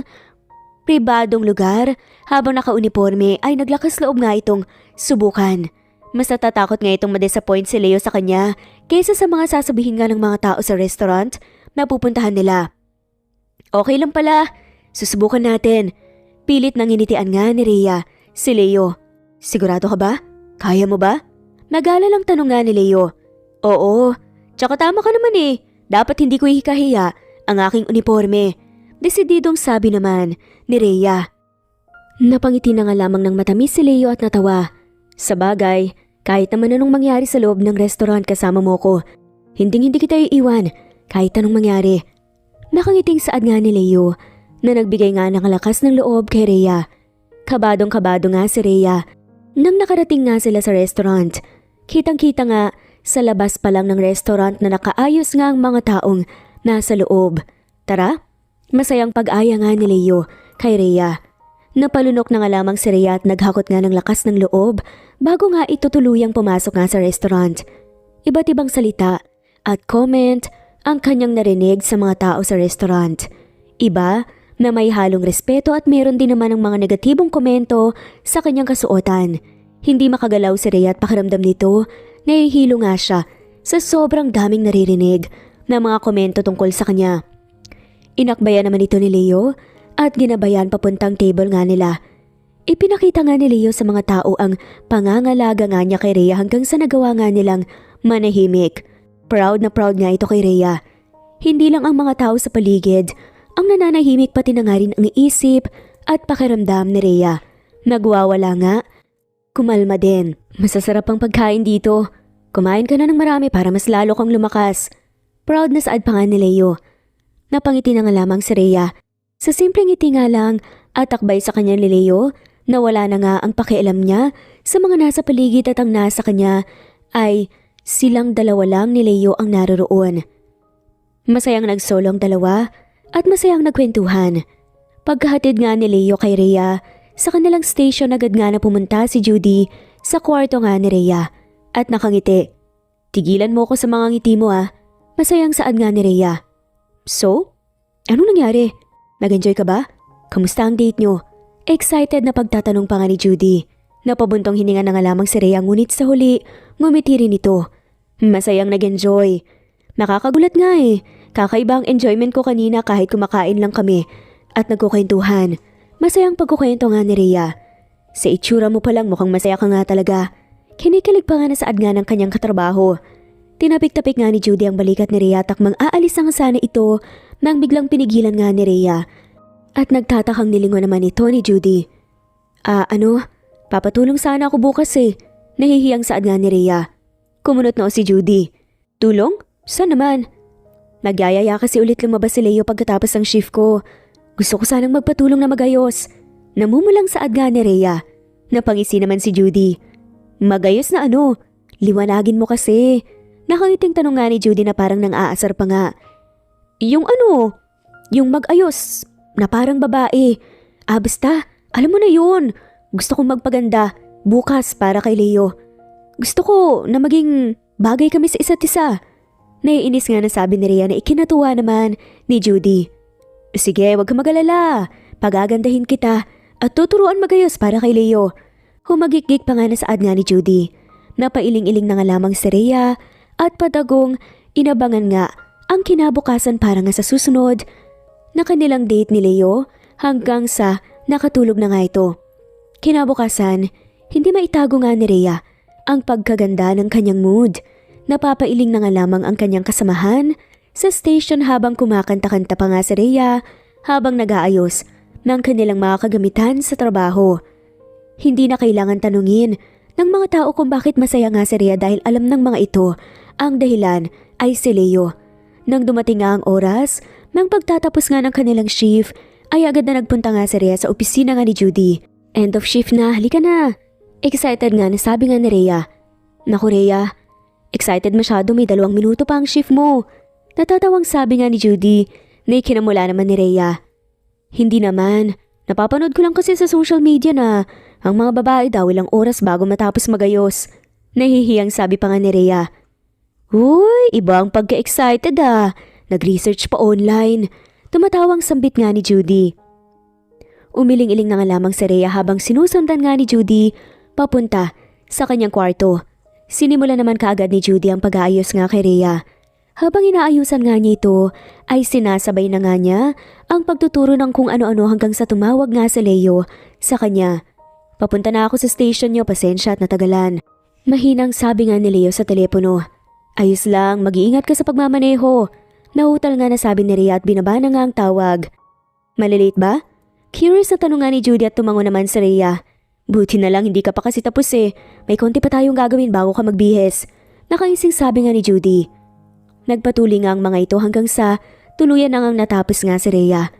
pribadong lugar habang nakauniforme ay naglakas loob nga itong subukan. Mas natatakot nga itong ma-disappoint si Leo sa kanya kaysa sa mga sasabihin nga ng mga tao sa restaurant na pupuntahan nila. Okay lang pala, susubukan natin. Pilit nang initian nga ni Rhea si Leo. Sigurado ka ba? Kaya mo ba? Nag-alalang tanong nga ni Leo. Oo, tsaka tama ka naman eh. Dapat hindi ko ihikahiya ang aking uniforme. Desididong sabi naman ni Rhea. Napangiti na nga lamang ng matamis si Leo at natawa. Sa bagay, kahit naman anong mangyari sa loob ng restaurant kasama mo ko, hindi kita iiwan kahit anong mangyari. Nakangiting saad nga ni Leo na nagbigay nga ng lakas ng loob kay Rhea. Kabadong-kabado nga si Rhea nang nakarating nga sila sa restaurant. Kitang-kita nga sa labas pa lang ng restaurant na nakaayos nga ang mga taong nasa loob. Tara, masayang pag-aya nga ni Leo kay Rhea. Napalunok na nga lamang si Rhea at naghakot nga ng lakas ng loob bago nga itutuluyang pumasok nga sa restaurant. Iba't ibang salita at comment ang kanyang narinig sa mga tao sa restaurant. Iba na may halong respeto at meron din naman ng mga negatibong komento sa kanyang kasuotan. Hindi makagalaw si Rhea at pakiramdam nito, nahihilo nga siya sa sobrang daming naririnig na mga komento tungkol sa kanya. Inakbayan naman ito ni Leo at ginabayan papuntang table nga nila. Ipinakita nga ni Leo sa mga tao ang pangangalaga nga niya kay Rhea hanggang sa nagawa nga nilang manahimik. Proud na proud nga ito kay Rhea. Hindi lang ang mga tao sa paligid, ang nananahimik pati na nga rin ang isip at pakiramdam ni Rhea. Nagwawala nga. Kumalma din. Masasarap ang pagkain dito. Kumain ka na ng marami para mas lalo kang lumakas. Proud na saad pa nga ni Leo. Napangiti na nga lamang si Rhea. Sa simpleng ngiti nga lang at takbay sa kanya ni Leo, nawala na nga ang pakialam niya sa mga nasa paligid at ang nasa kanya ay silang dalawa lang ni Leo ang naroroon. Masayang nagsolo ang dalawa at masayang nagkwentuhan. Pagkahatid nga ni Leo kay Rhea, sa kanilang station agad nga na pumunta si Judy sa kwarto nga ni Rhea at nakangiti. Tigilan mo ko sa mga ngiti mo ah. Masayang saad nga ni Rhea. So? Anong nangyari? Nag-enjoy ka ba? Kamusta ang date nyo? Excited na pagtatanong pa nga ni Judy. Napabuntong hininga na nga lamang si Rhea ngunit sa huli, ngumiti rin ito. Masayang nag-enjoy. Nakakagulat nga eh. Kakaiba ang enjoyment ko kanina kahit kumakain lang kami at nagkukwentuhan. Masayang pagkukwento nga ni Rhea. Sa itsura mo palang mukhang masaya ka nga talaga. Kinikilig pa nga na saad nga ng kanyang katrabaho. Tinapik-tapik nga ni Judy ang balikat ni Rhea takmang aalis na nga sana ito nang biglang pinigilan nga ni Rhea. At nagtatakang nilingon naman ito ni Judy. Papatulong sana ako bukas eh. Nahihiyang saad nga ni Rhea. Kumunot na si Judy. Tulong? Saan naman? Nagyayaya kasi ulit lumabas si Leo pagkatapos ng shift ko. Gusto ko sanang magpatulong na magayos. Namumulang saad nga ni Rhea. Napangisi naman si Judy. Magayos na ano? Liwanagin mo kasi. Nakangiting tanong nga ni Judy na parang nang-aasar pa nga. Yung ano? Yung magayos na parang babae. Basta, alam mo na yun. Gusto kong magpaganda bukas para kay Leo. Gusto ko na maging bagay kami sa isa't isa. Naiinis nga na sabi ni Rhea na ikinatuwa naman ni Judy. Sige, wag ka mag-alala. Pagagandahin kita at tuturuan magayos para kay Leo. Humagikgik pa nga na saad nga ni Judy. Napailing-iling na nga lamang si Rhea at padagong inabangan nga ang kinabukasan para nga sa susunod na kanilang date ni Leo hanggang sa nakatulog na nga ito. Kinabukasan, hindi maitago nga ni Rhea ang pagkaganda ng kanyang mood. Napapailing na nga lamang ang kanyang kasamahan sa station habang kumakanta-kanta pa nga si Rhea habang nag-aayos ng kanilang mga kagamitan sa trabaho. Hindi na kailangan tanungin ng mga tao kung bakit masaya nga si Rhea dahil alam ng mga ito ang dahilan ay si Leo. Nang dumating nga ang oras ng pagtatapos nga ng kanilang shift ay agad na nagpunta nga si Rhea sa opisina nga ni Judy. End of shift na, halika na. Excited nga na sabi nga ni Rhea. Naku Rhea, excited masyado, may 2 minuto pa ang shift mo. Natatawang sabi nga ni Judy na ikinamula naman ni Rhea. Hindi naman, napapanood ko lang kasi sa social media na ang mga babae daw ilang oras bago matapos magayos. Nahihiyang sabi pa nga ni Rhea. Uy, iba ang pagka-excited ah. Nag-research pa online. Tumatawang sambit nga ni Judy. Umiling-iling na nga lamang si Rhea habang sinusundan nga ni Judy papunta sa kanyang kwarto. Sinimula naman kaagad ni Judy ang pag-aayos nga kay Rhea. Habang inaayusan nga niya ito, ay sinasabay na nga niya ang pagtuturo ng kung ano-ano hanggang sa tumawag nga si Leo sa kanya. Papunta na ako sa station niyo, pasensya at natagalan. Mahinang sabi nga ni Leo sa telepono. Ayos lang, mag-iingat ka sa pagmamaneho. Nahutal nga na sabi ni Rhea at binaba na nga ang tawag. Malilate ba? Curious na tanong nga ni Judy at tumango naman si Rhea. Buti na lang hindi ka pa kasi tapos eh. May konti pa tayong gagawin bago ka magbihis. Nakaising sabi nga ni Judy. Nagpatuloy nga ang mga ito hanggang sa tuluyan na ngang natapos nga si Rhea.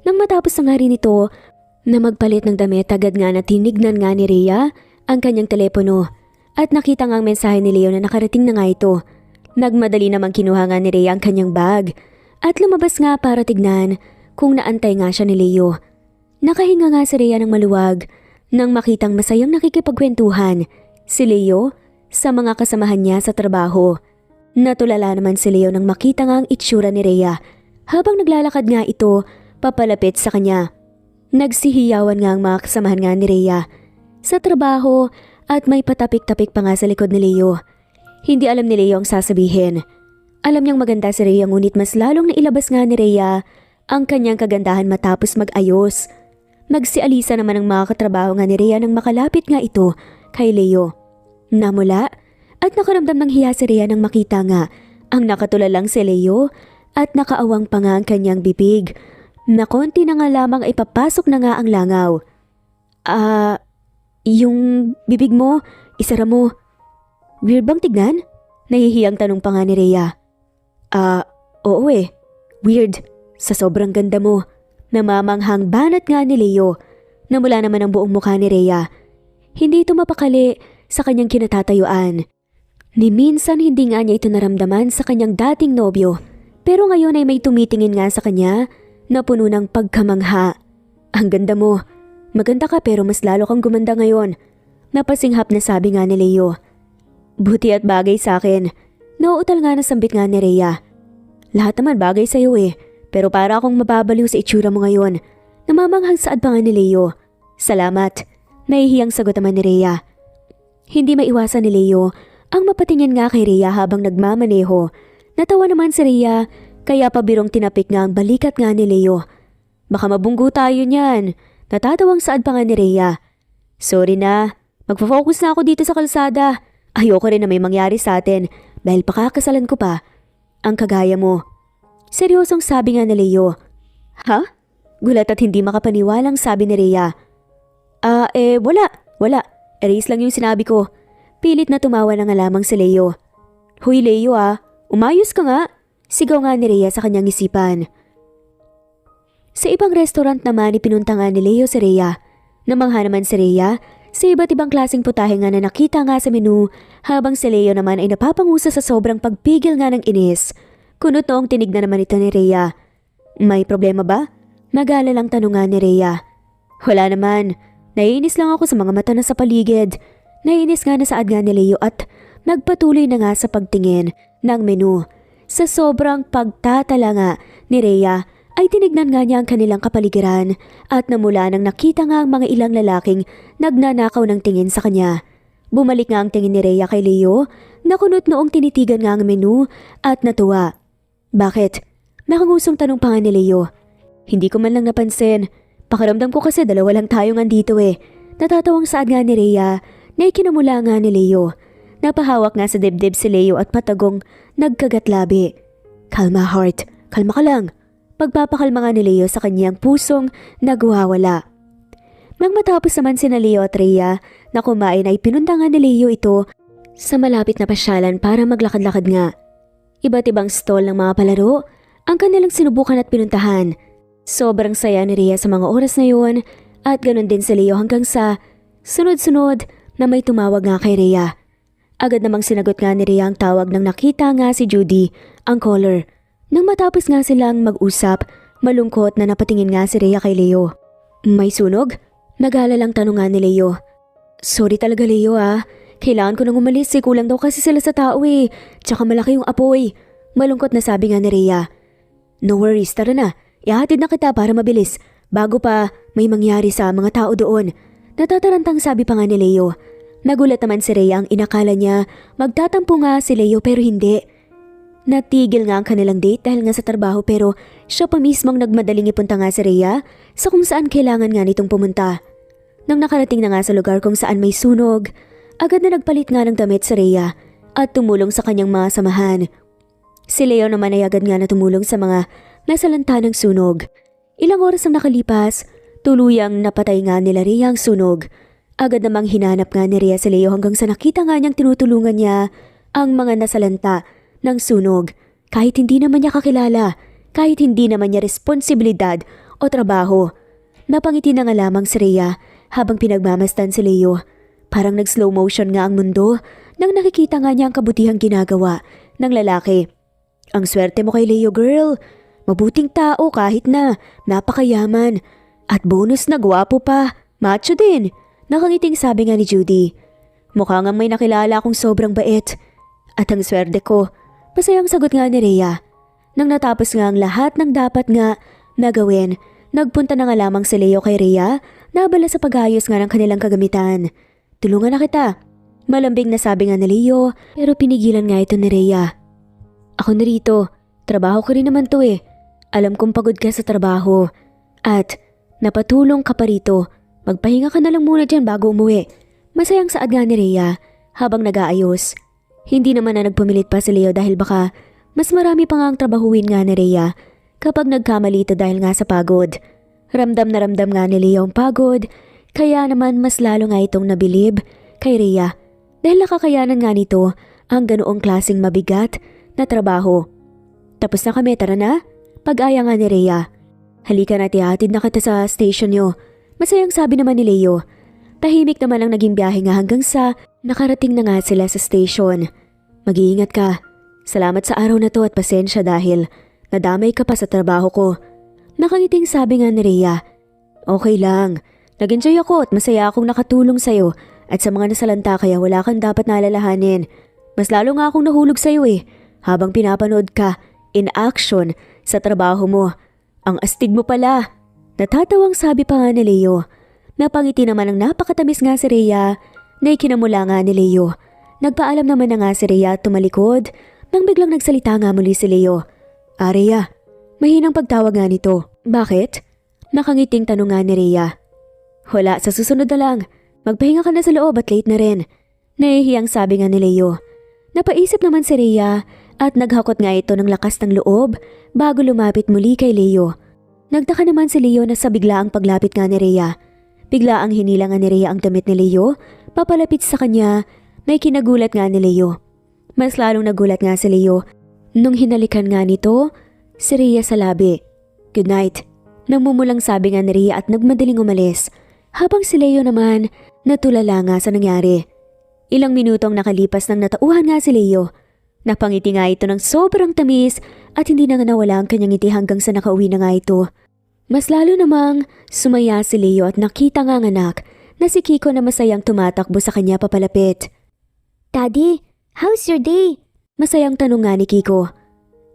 Nang matapos na nga rin ito na magpalit ng damit, agad nga na tinignan nga ni Rhea ang kanyang telepono at nakita nga ang mensahe ni Leo na nakarating na nga ito. Nagmadali namang kinuha nga ni Rhea ang kanyang bag at lumabas nga para tignan kung naantay nga siya ni Leo. Nakahinga nga si Rhea ng maluwag nang makitang masayang nakikipagkwentuhan si Leo sa mga kasamahan niya sa trabaho. Natulala naman si Leo nang makita nga ang itsura ni Rhea habang naglalakad nga ito papalapit sa kanya. Nagsihiyawan nga ang mga kasamahan nga ni Rhea sa trabaho at may patapik-tapik pa nga sa likod ni Leo. Hindi alam ni Leo ang sasabihin. Alam niyang maganda si Rhea ngunit mas lalong nailabas nga ni Rhea ang kanyang kagandahan matapos mag-ayos. Nagsialisa naman ang mga katrabaho nga ni Rhea nang makalapit nga ito kay Leo. Namula at nakaramdam ng hiya si Rhea nang makita nga ang nakatulalang si Leo at nakaawang pa nga ang kanyang bibig na konti na nga lamang ay papasok na nga ang langaw. Yung bibig mo, isara mo. Weird bang tignan? Nahihiyang tanong pa nga ni Rhea. Oo eh. Weird. Sa sobrang ganda mo. Namamanghang banat nga ni Leo. Namula naman ang buong mukha ni Rhea. Hindi ito mapakali sa kanyang kinatatayuan. Ni minsan hindi nga niya ito naramdaman sa kanyang dating nobyo. Pero ngayon ay may tumitingin nga sa kanya na puno ng pagkamangha. Ang ganda mo. Maganda ka pero mas lalo kang gumanda ngayon. Napasinghap na sabi nga ni Leo. Buti at bagay sa akin. Nauutal nga na sambit nga ni Rhea. Lahat naman bagay sa'yo eh. Pero para akong mababaliw sa itsura mo ngayon. Namamanghang saad pa nga ni Leo. Salamat. Nahihiyang sagot naman ni Rhea. Hindi maiwasan ni Leo ang mapatingin nga kay Rhea habang nagmamaneho. Natawa naman si Rhea kaya pabirong tinapik nga ang balikat nga ni Leo. Baka mabunggo tayo niyan. Natatawang saad pa nga ni Rhea. Sorry na. Magfo-focus na ako dito sa kalsada. Ayoko rin na may mangyari sa atin dahil pakakasalan ko pa ang kagaya mo. Seryosong sabi nga ni Leo. Ha? Gulat at hindi makapaniwalang sabi ni Rhea. Wala. Erase lang yung sinabi ko. Pilit na tumawa na nga lamang si Leo. Huy Leo umayos ka nga. Sigaw nga ni Rhea sa kanyang isipan. Sa ibang restaurant naman ipinunta nga ni Leo si Rhea. Namangha naman si Rhea sa iba't ibang klaseng putahe nga na nakita nga sa menu habang si Leo naman ay napapangusa sa sobrang pagpigil nga ng inis. Kunot noong tinignan naman ito ni Rhea. May problema ba? Nagala lang tanong nga ni Rhea. Wala naman. Naiinis lang ako sa mga mata na sa paligid. Naiinis nga na saad nga ni Leo at nagpatuloy na nga sa pagtingin ng menu. Sa sobrang pagtatala nga ni Rhea ay tinignan nga niya ang kanilang kapaligiran at namula nang nakita nga ang mga ilang lalaking nagnanakaw ng tingin sa kanya. Bumalik nga ang tingin ni Rhea kay Leo na kunot noong tinitigan nga ang menu at natuwa. Bakit? Nakangusong tanong pa nga ni Leo. Hindi ko man lang napansin. Pakiramdam ko kasi dalawa lang tayo nga dito eh. Natatawang saad nga ni Rhea na ikinamula nga ni Leo. Napahawak nga sa dibdib si Leo at patagong nagkagatlabi. Kalma heart, kalma ka lang. Pagpapakalma nga ni Leo sa kanyang pusong nagwawala. Nang matapos naman sina Leo at Rhea na kumain ay pinunta nga ni Leo ito sa malapit na pasyalan para maglakad-lakad nga. Iba't ibang stall ng mga palaro ang kanilang sinubukan at pinuntahan. Sobrang saya ni Rhea sa mga oras na yun at ganun din si Leo hanggang sa sunod-sunod na may tumawag nga kay Rhea. Agad namang sinagot nga ni Rhea ang tawag nang nakita nga si Judy, ang caller. Nang matapos nga silang mag-usap, malungkot na napatingin nga si Rhea kay Leo. May sunog? Nag-aalalang tanong nga ni Leo. Sorry talaga Leo Kailangan ko nang umalis kulang daw kasi sila sa tao Tsaka malaki yung apoy. Malungkot na sabi nga ni Rhea. No worries, tara na. Ihatid na kita para mabilis. Bago pa may mangyari sa mga tao doon. Natatarantang sabi pa nga ni Leo. Nagulat naman si Rhea ang inakala niya magtatampo nga si Leo pero hindi. Natigil nga ang kanilang date dahil nga sa trabaho pero siya pa mismong nagmadaling ipunta nga si Rhea sa kung saan kailangan nga nitong pumunta. Nang nakarating na nga sa lugar kung saan may sunog, agad na nagpalit nga ng damit si Rhea at tumulong sa kanyang mga samahan. Si Leo naman ay agad nga na tumulong sa mga nasalanta ng sunog. Ilang oras ang nakalipas, tuluyang napatay nga nila Rhea ang sunog. Agad namang hinanap nga ni Rhea si Leo hanggang sa nakita nga niyang tinutulungan niya ang mga nasalanta ng sunog. Kahit hindi naman niya kakilala, kahit hindi naman niya responsibilidad o trabaho. Napangiti na nga lamang si Rhea habang pinagmamasdan si Leo. Parang nag-slow motion nga ang mundo nang nakikita nga niya ang kabutihang ginagawa ng lalaki. Ang swerte mo kay Leo girl. Mabuting tao kahit na napakayaman. At bonus na gwapo pa. Macho din. Nakangiting sabi nga ni Judy. Mukha nga may nakilala akong sobrang bait. At ang swerte ko. Masayang sagot nga ni Rhea. Nang natapos nga ang lahat ng dapat nga nagawin, nagpunta na nga lamang si Leo kay Rhea na abala sa pag-ayos nga ng kanilang kagamitan. Tulungan na kita. Malambing na sabi nga ni Leo pero pinigilan nga ito ni Rhea. Ako na rito. Trabaho ko rin naman to Alam kong pagod ka sa trabaho. At napatulong ka pa rito. Magpahinga ka na lang muna dyan bago umuwi. Masayang saad nga ni Rhea habang nag-aayos. Hindi naman na nagpumilit pa si Leo dahil baka mas marami pa nga ang trabahuin nga ni Rhea kapag nagkamali ito dahil nga sa pagod. Ramdam na ramdam nga ni Leo ang pagod kaya naman mas lalo nga itong nabilib kay Rhea dahil nakakayanan nga nito ang ganoong klaseng mabigat na trabaho. Tapos na kami, tara na? Pag-aya nga ni Rhea. Halika na tihatid na kita sa station nyo. Masayang sabi naman ni Leo. Tahimik naman ang naging biyahe nga hanggang sa nakarating na nga sila sa station. Mag-iingat ka. Salamat sa araw na to at pasensya dahil nadamay ka pa sa trabaho ko. Nakangiting sabi nga ni Rhea. Okay lang. Nag-enjoy ako at masaya akong nakatulong sa'yo at sa mga nasalanta kaya wala kang dapat naalalahanin. Mas lalo nga akong nahulog sa'yo habang pinapanood ka in action sa trabaho mo. Ang astig mo pala. Natatawang sabi pa nga ni Leo. Napangiti naman ang napakatamis nga si Rhea na ikinamula nga ni Leo. Nagpaalam naman na nga si Rhea at tumalikod nang biglang nagsalita nga muli si Leo. Rhea, mahinang pagtawag nga nito. Bakit? Nakangiting tanong nga ni Rhea. Wala, sa susunod na lang. Magpahinga ka na sa loob at late na rin. Nahihiyang sabi nga ni Leo. Napaisip naman si Rhea at naghakot nga ito ng lakas ng loob bago lumapit muli kay Leo. Nagtaka naman si Leo na sa biglaang paglapit nga ni Rhea. Bigla ang hinila nga ni Rhea ang damit ni Leo, papalapit sa kanya na ikinagulat nga ni Leo. Mas lalong nagulat nga si Leo nung hinalikan nga nito si Rhea sa labi. Good night. Namumulang sabi nga ni Rhea at nagmadaling umalis. Habang si Leo naman natulala nga sa nangyari. Ilang minutong nakalipas nang natauhan nga si Leo. Napangiti nga ito ng sobrang tamis at hindi na nga nawala ang kanyang ngiti hanggang sa nakauwi na nga ito. Mas lalo namang sumaya si Leo at nakita nga ang anak na si Kiko na masayang tumatakbo sa kanya papalapit. Daddy, how's your day? Masayang tanong nga ni Kiko.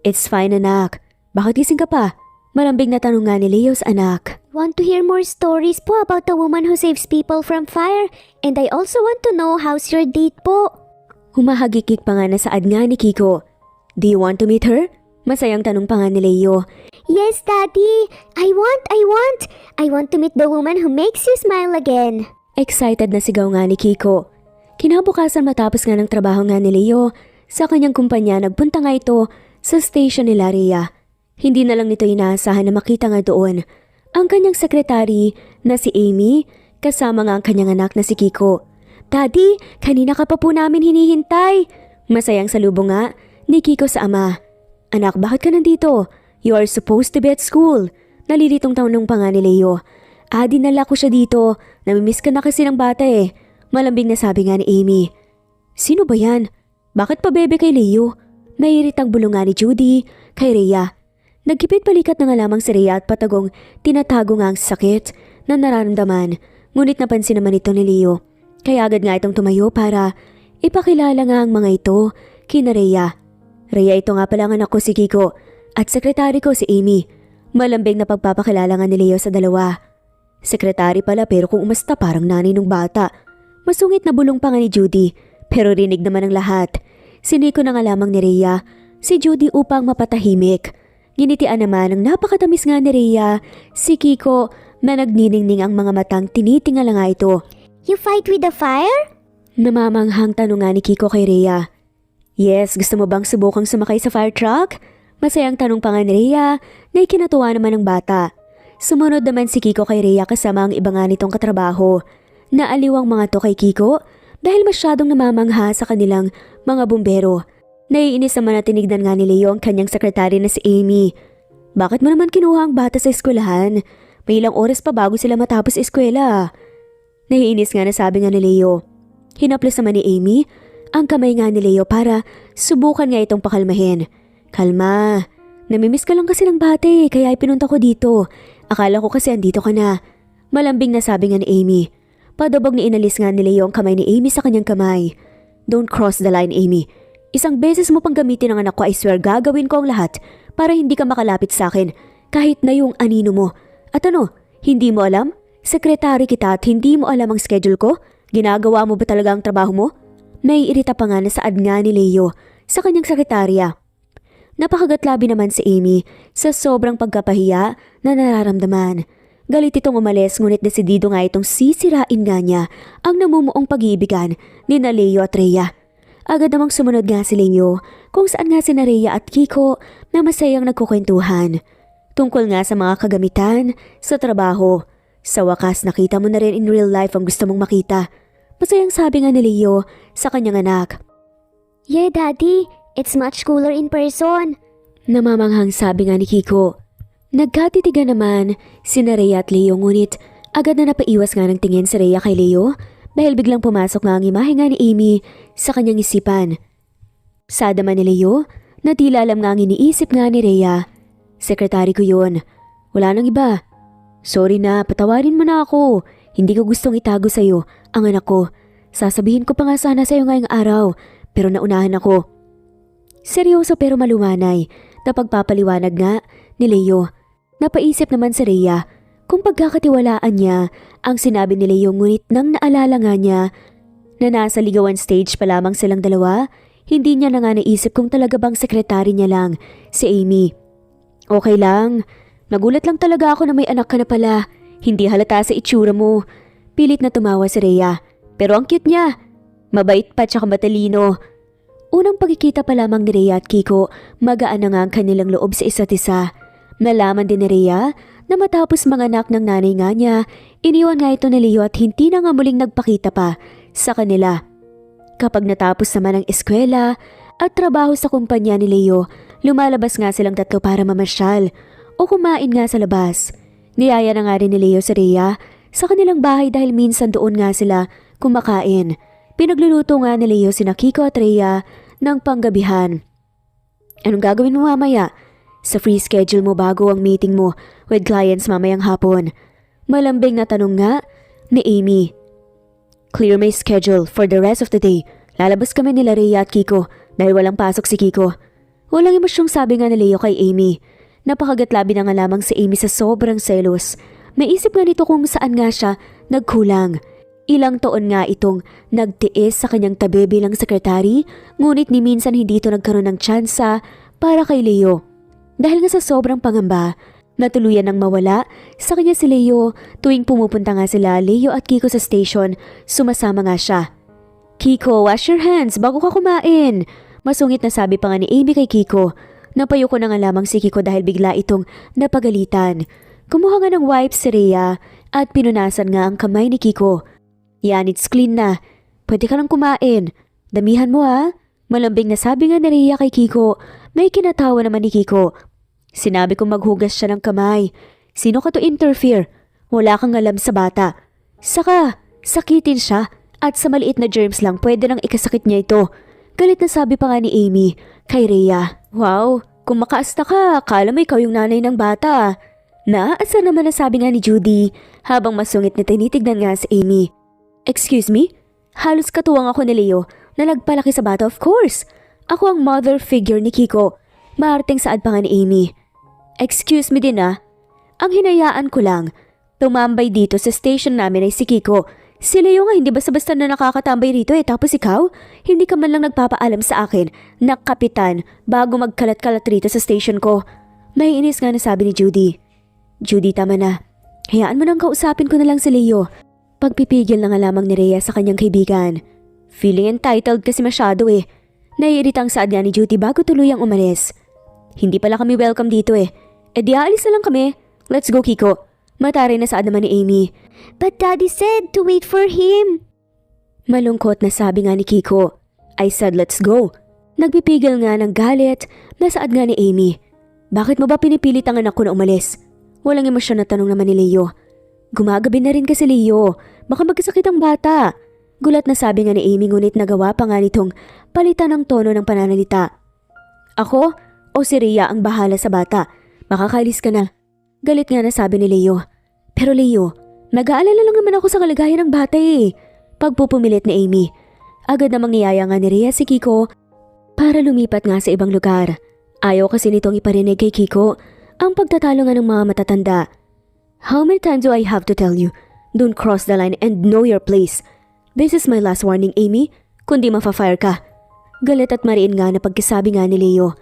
It's fine anak. Bakit gising ka pa? Malambing na tanong nga ni Leo sa anak. Want to hear more stories po about the woman who saves people from fire? And I also want to know how's your date po? Humahagikik pa nga na saad nga ni Kiko. Do you want to meet her? Masayang tanong pa nga ni Leo. Yes, Daddy! I want to meet the woman who makes you smile again. Excited na sigaw nga ni Kiko. Kinabukasan matapos nga ng trabaho nga ni Leo sa kanyang kumpanya, nagpunta nga ito sa station nila Rhea. Hindi na lang nito inaasahan na makita nga doon ang kanyang sekretary na si Amy kasama nga ang kanyang anak na si Kiko. "Daddy, kanina ka pa po namin hinihintay." Masayang salubong nga ni Kiko sa ama. "Anak, bakit ka nandito? You are supposed to be at school." Nalilitong tanong pa nga ni Leo. Dinala ko siya dito. Namimiss ka na kasi ng bata eh." Malambing na sabi nga ni Amy. "Sino ba yan? Bakit pa bebe kay Leo?" Naiiritang bulong nga ni Judy kay Rhea. Nagkipit balikat na nga lamang si Rhea at patagong tinatago nga ang sakit na nararamdaman. Ngunit napansin naman ito ni Leo. Kaya agad nga itong tumayo para ipakilala nga ang mga ito kina Rhea. "Rhea, ito nga pala ang anak ko si Kiko at sekretary ko si Amy." Malambing na pagpapakilala nga ni Leo sa dalawa. Sekretary pala pero kung umasta parang nanay ng bata. Masungit na bulong pa nga ni Judy pero rinig naman ng lahat. Siniko na nga lamang ni Rhea si Judy upang mapatahimik. Ginitian naman ng napakatamis nga ni Rhea si Kiko na nagniningning ang mga matang tinitingala nga ito. You fight with the fire? Namamanghang tanong nga ni Kiko kay Rhea. "Yes, gusto mo bang subukang sumakay sa fire truck?" Masayang tanong pa nga ni Rhea na ikinatuwa naman ng bata. Sumunod naman si Kiko kay Rhea kasama ang iba nga nitong katrabaho. Naaliw ang mga to kay Kiko dahil masyadong namamangha sa kanilang mga bumbero. Naiinis naman na tinignan nga ni Leo ang kanyang sekretary na si Amy. "Bakit mo naman kinuha ang bata sa eskwelahan? May ilang oras pa bago sila matapos eskwela." Naiinis nga na sabi nga ni Leo. Hinaplos naman ni Amy ang kamay nga ni Leo para subukan nga itong pakalmahin. "Kalma, namimiss ka lang kasi ng bata eh, kaya ipinunta ko dito. Akala ko kasi andito ka na." Malambing na sabi nga ni Amy. Padabog ni inalis nga ni Leo ang kamay ni Amy sa kanyang kamay. "Don't cross the line, Amy. Isang beses mo pang gamitin ang anak ko, I swear gagawin ko ang lahat para hindi ka makalapit sa akin kahit na yung anino mo. At ano, hindi mo alam? Sekretary kita at hindi mo alam ang schedule ko? Ginagawa mo ba talaga ang trabaho mo?" Naiirita pa nga na saad nga ni Leo sa kanyang sekretarya. Napakagatlabi naman si Amy sa sobrang pagkapahiya na nararamdaman. Galit itong umalis ngunit desidido nga itong sisirain nga niya ang namumuong pag-iibigan ni na Leo at Rhea. Agad namang sumunod nga si Leo kung saan nga si na Rhea at Kiko na masayang nagkukwentuhan. Tungkol nga sa mga kagamitan sa trabaho. Sa wakas nakita mo na rin in real life ang gusto mong makita. Masayang sabi nga ni Leo sa kanyang anak. Yeah, Daddy. It's much cooler in person. Namamanghang sabi nga ni Kiko. Nagkatitigan naman si na Rhea at Leo ngunit agad na napaiwas nga ng tingin si Rhea kay Leo dahil biglang pumasok nga ang imahe nga ni Amy sa kanyang isipan. Sada man ni Leo na tila alam nga ang iniisip nga ni Rhea. Sekretary ko yun. Wala nang iba. Sorry na, patawarin mo na ako. Hindi ko gustong itago sa'yo ang anak ko. Sasabihin ko pa nga sana sa'yo ngayong araw pero naunahan ako. Seryoso pero malumanay na pagpapaliwanag nga ni Leo. Napaisip naman si Rhea kung pagkakatiwalaan niya ang sinabi ni Leo ngunit nang naalala nga niya na nasa ligawan stage pa lamang silang dalawa, hindi niya na nga naisip kung talaga bang sekretary niya lang si Amy. Okay lang, nagulat lang talaga ako na may anak ka na pala, hindi halata sa itsura mo. Pilit na tumawa si Rhea, pero ang cute niya, mabait pa tsaka matalino. Unang pagkikita pa lamang ni Rhea at Kiko, magaan na nga ang kanilang loob sa isa't isa. Nalaman din ni Rhea na matapos manganak ng nanay nga niya, iniwan nga ito ni Leo at hindi na nga muling nagpakita pa sa kanila. Kapag natapos naman ang eskwela at trabaho sa kumpanya ni Leo, lumalabas nga silang tatlo para mamasyal o kumain nga sa labas. Niyaya na nga rin ni Leo si Rhea sa kanilang bahay dahil minsan doon nga sila kumakain. Pinagluluto nga ni Leo sina Kiko at Rhea ng panggabihan. Anong gagawin mo mamaya? Sa free schedule mo bago ang meeting mo with clients mamayang hapon? Malambing na tanong nga ni Amy. Clear my schedule for the rest of the day. Lalabas kami nila Rhea at Kiko dahil walang pasok si Kiko. Walang emosyong sabi nga ni Leo kay Amy. Napakagatlabi na nga lamang si Amy sa sobrang selos. Naisip nga nito kung saan nga siya nagkulang. Ilang taon nga itong nagtiis sa kanyang tabi bilang sekretary, ngunit ni minsan hindi ito nagkaroon ng tsansa para kay Leo. Dahil nga sa sobrang pangamba, natuluyan nang mawala sa kanya si Leo tuwing pumupunta nga sila Leo at Kiko sa station, sumasama nga siya. Kiko, wash your hands bago ka kumain. Masungit na sabi pa nga ni Amy kay Kiko. Napayo ko na nga lamang si Kiko dahil bigla itong napagalitan. Kumuha nga ng wipes si Rhea at pinunasan nga ang kamay ni Kiko. Yan, it's clean na. Pwede ka lang kumain. Damihan mo ha. Malambing na sabi nga ni Rhea kay Kiko. May kinatawa naman ni Kiko. Sinabi kong maghugas siya ng kamay. Sino ka to interfere? Wala kang alam sa bata. Saka, sakitin siya. At sa maliit na germs lang pwede nang ikasakit niya ito. Galit na sabi pa nga ni Amy kay Rhea. Wow, kung makaasta ka, akala mo ikaw yung nanay ng bata. Naaasar naman na sabi nga ni Judy habang masungit na tinitignan nga si Amy. Excuse me? Halos katuwang ako ni Leo na nagpalaki sa bata, of course. Ako ang mother figure ni Kiko. Maarting saad pa nga ni Amy. Excuse me din ah. Ang hinayaan ko lang, tumambay dito sa station namin ay si Kiko. Si Leo nga hindi basta-basta na nakakatambay rito tapos ikaw, hindi ka man lang nagpapaalam sa akin na kapitan bago magkalat-kalat rito sa station ko. Naiinis nga na sabi ni Judy. Judy, tama na. Hayaan mo nang kausapin ko na lang si Leo. Pagpipigil na nga lamang ni Rhea sa kanyang kaibigan. Feeling entitled kasi masyado Naiiritang saad nga ni Judy bago tuluyang umalis. Hindi pala kami welcome dito di aalis na lang kami. Let's go, Kiko. Matari na saad naman ni Amy. But Daddy said to wait for him. Malungkot na sabi nga ni Kiko. I said let's go. Nagpipigil nga ng galit na saad nga ni Amy. Bakit mo ba pinipilit ang anak ko na umalis? Walang emosyon na tanong naman ni Leo. Gumagabi na rin kasi Leo. Baka magkasakit ang bata. Gulat na sabi nga ni Amy ngunit nagawa pa nga nitong palitan ng tono ng pananalita. Ako o si Rhea ang bahala sa bata? Makakaalis ka na. Galit nga na sabi ni Leo. Pero Leo, nag-aalala lang naman ako sa kalagayan ng bata Pagpupumilit ni Amy. Agad namang niyaya nga ni Rhea si Kiko para lumipat nga sa ibang lugar. Ayaw kasi nitong iparinig kay Kiko ang pagtatalo nga ng mga matatanda. How many times do I have to tell you? Don't cross the line and know your place. This is my last warning, Amy. Kundi mafa-fire ka. Galit at mariin nga na pagkasabi nga ni Leo.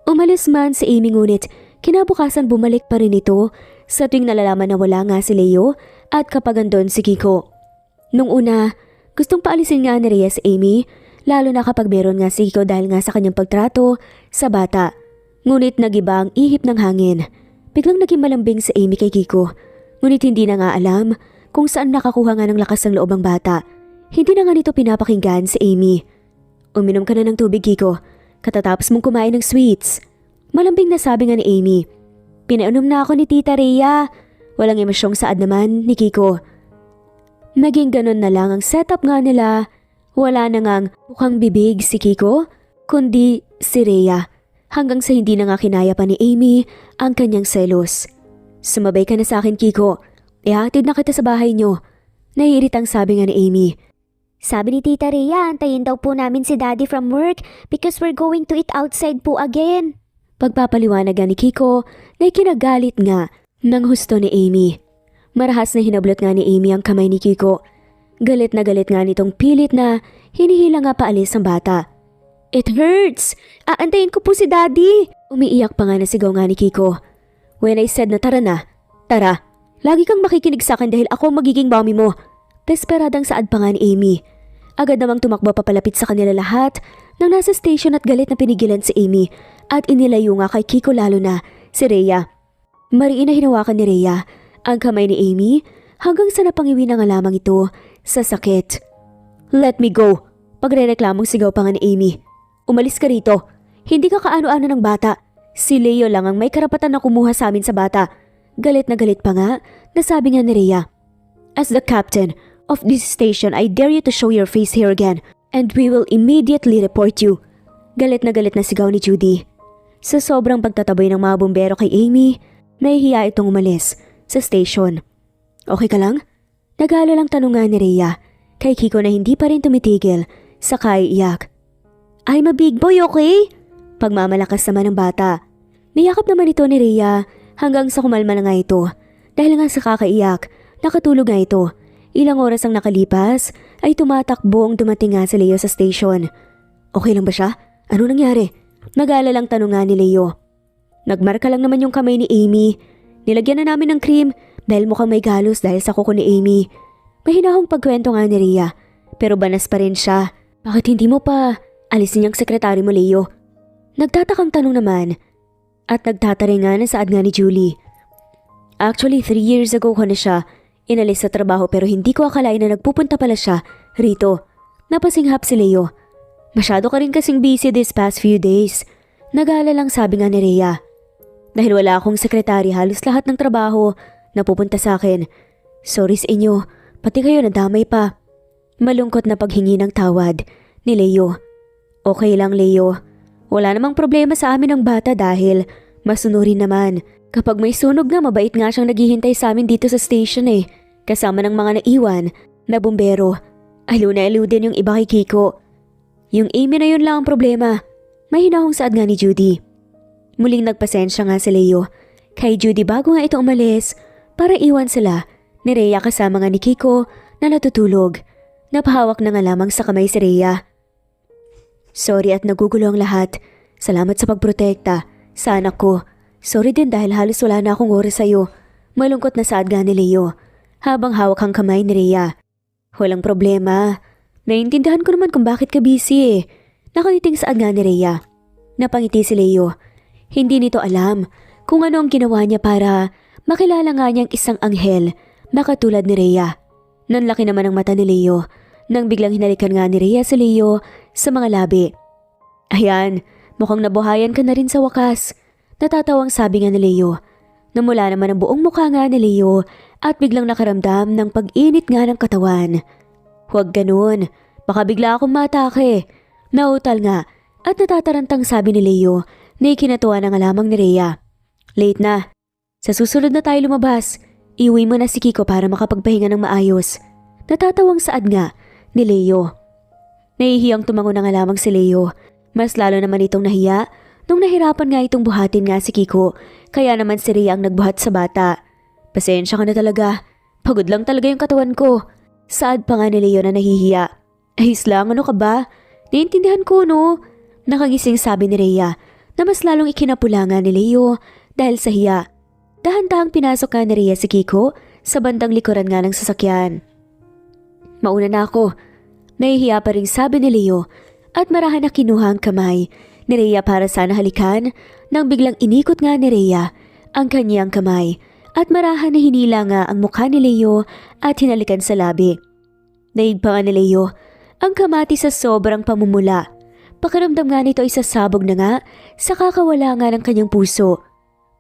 Umalis man si Amy ngunit kinabukasan bumalik pa rin ito sa tuwing nalalaman na wala nga si Leo at kapag andon si Kiko. Nung una, gustong paalisin nga ni Rhea si Amy, lalo na kapag meron nga si Kiko dahil nga sa kanyang pagtrato sa bata. Ngunit nagiba ang ihip ng hangin. Biglang naging malambing si Amy kay Kiko. Ngunit hindi na nga alam kung saan nakakuha nga ng lakas ng loob ang bata. Hindi na nga nito pinapakinggan si Amy. Uminom ka na ng tubig, Kiko. Katatapos mong kumain ng sweets. Malambing na sabi nga ni Amy. Pinainom na ako ni Tita Rhea. Walang emosyong saad naman ni Kiko. Naging ganon na lang ang setup nga nila. Wala na ngang mukhang bibig si Kiko, kundi si Rhea. Hanggang sa hindi na nga kinaya pa ni Amy ang kanyang selos. Sumabay ka na sa akin, Kiko. Ihatid na kita sa bahay niyo. Naiiritang sabi nga ni Amy. Sabi ni Tita Rhea, antayin daw po namin si Daddy from work because we're going to eat outside po again. Pagpapaliwanag nga ni Kiko na ikinagalit nga ng husto ni Amy. Marahas na hinablot nga ni Amy ang kamay ni Kiko. Galit nga nitong pilit na hinihila nga paalis ang bata. It hurts! Aantayin ko po si Daddy! Umiiyak pa nga na sigaw nga ni Kiko. When I said na tara. Lagi kang makikinig sa akin dahil ako magiging mommy mo. Desperadang saad pa nga ni Amy. Agad namang tumakbo papalapit sa kanila lahat nang nasa station at galit na pinigilan si Amy at inilayo nga kay Kiko lalo na si Rhea. Mariin na hinawakan ni Rhea ang kamay ni Amy hanggang sa napangiwi na nga lamang ito sa sakit. Let me go! Pagre-reklamong sigaw pa nga ni Amy. Umalis ka rito. Hindi ka kaano-ano ng bata. Si Leo lang ang may karapatan na kumuha sa amin sa bata. Galit na galit pa nga na sabi nga ni Rhea. As the captain of this station, I dare you to show your face here again and we will immediately report you. Galit na sigaw ni Judy. Sa sobrang pagtataboy ng mga bumbero kay Amy, nahihiya itong umalis sa station. Okay ka lang? Nag-aalalang tanong nga ni Rhea kay Kiko na hindi pa rin tumitigil sa kaiiyak. I'm a big boy, okay? Pagmamalakas naman ng bata. Niyakap naman ito ni Rhea hanggang sa kumalma na nga ito. Dahil nga sa kakaiyak, nakatulog nga ito. Ilang oras ang nakalipas ay tumatakbo ang dumating nga si Leo sa station. Okay lang ba siya? Ano nangyari? Nag-aalalang tanong nga ni Leo. Nagmarka lang naman yung kamay ni Amy. Nilagyan na namin ng cream dahil mukhang may galos dahil sa kuko ni Amy. Mahinahong pagkwento nga ni Rhea. pero banas pa rin siya. Bakit hindi mo pa alisin yung sekretary mo, Leo? Nagtatakang tanong naman at nagtataringan sa saad nga ni Julie. Actually, 3 years ago ko na siya inalis sa trabaho pero hindi ko akalain na nagpupunta pala siya rito. Napasinghap si Leo. Masyado ka rin kasing busy this past few days. Nag-aalala lang sabi nga ni Rhea. Dahil wala akong sekretary, halos lahat ng trabaho napupunta sa akin. Sorry sa inyo, pati kayo nadamay pa. Malungkot na paghingi ng tawad ni Leo. Okay lang, Leo. Wala namang problema sa amin ng bata dahil masunurin naman. Kapag may sunog nga, mabait nga siyang naghihintay sa amin dito sa station eh. Kasama ng mga naiwan na bumbero. Aliw na aliw din yung iba kay Kiko. Yung Amy na yun lang ang problema. Mahinahong saad nga ni Judy. Muling nagpasensya nga si Leo kay Judy bago nga ito umalis para iwan sila ni Rhea kasama nga ni Kiko na natutulog. Napahawak na nga lamang sa kamay si Rhea. Sorry at nagugulo ang lahat. Salamat sa pagprotekta sa anak ko. Sorry din dahil halos wala na akong oras sa'yo. Malungkot na saad nga ni Leo habang hawak ang kamay ni Rhea. Walang problema. Naiintindihan ko naman kung bakit ka busy eh. Nakangiting saad nga ni Rhea. Napangiti si Leo. Hindi nito alam kung ano ang ginawa niya para makilala nga niyang isang anghel na katulad ni Rhea. Nanlaki naman ang mata ni Leo nang biglang hinalikan nga ni Rhea si Leo sa mga labi. Ayan, mukhang nabuhayan ka na rin sa wakas. Natatawang sabi nga ni Leo. Namula naman ang buong mukha nga ni Leo at biglang nakaramdam ng pag-init nga ng katawan. Huwag ganun, baka bigla akong matake. Nautal nga at natatarantang sabi ni Leo na ikinatuwa na nga lamang ni Rhea. Late na. Sa susunod na tayo lumabas. Iuwi mo na si Kiko para makapagpahinga ng maayos. Natatawang saad nga ni Leo. Nahihiyang tumango na nga lamang si Leo. Mas lalo naman itong nahiya nung nahirapan nga itong buhatin nga si Kiko. Kaya naman si Rhea ang nagbuhat sa bata. Pasensya ka na talaga. Pagod lang talaga yung katawan ko. Saad pa nga ni Leo na nahihiya. Ayos lang, ano ka ba? Naiintindihan ko, no? Nakagising sabi ni Rhea na mas lalong ikinapula nga ni Leo dahil sa hiya. Dahan-dahang pinasok nga ni Rhea si Kiko sa bandang likuran nga ng sasakyan. Mauna na ako. Nahihiya pa rin sabi ni Leo at marahan na kinuha ang kamay ni Rhea para sana halikan nang biglang inikot nga ni Rhea ang kanyang kamay at marahan na hinila nga ang mukha ni Leo at hinalikan sa labi. Naig pa nga ni Leo ang kamati sa sobrang pamumula. Pakiramdam nga nito ay sasabog na nga sa kakawala nga ng kanyang puso.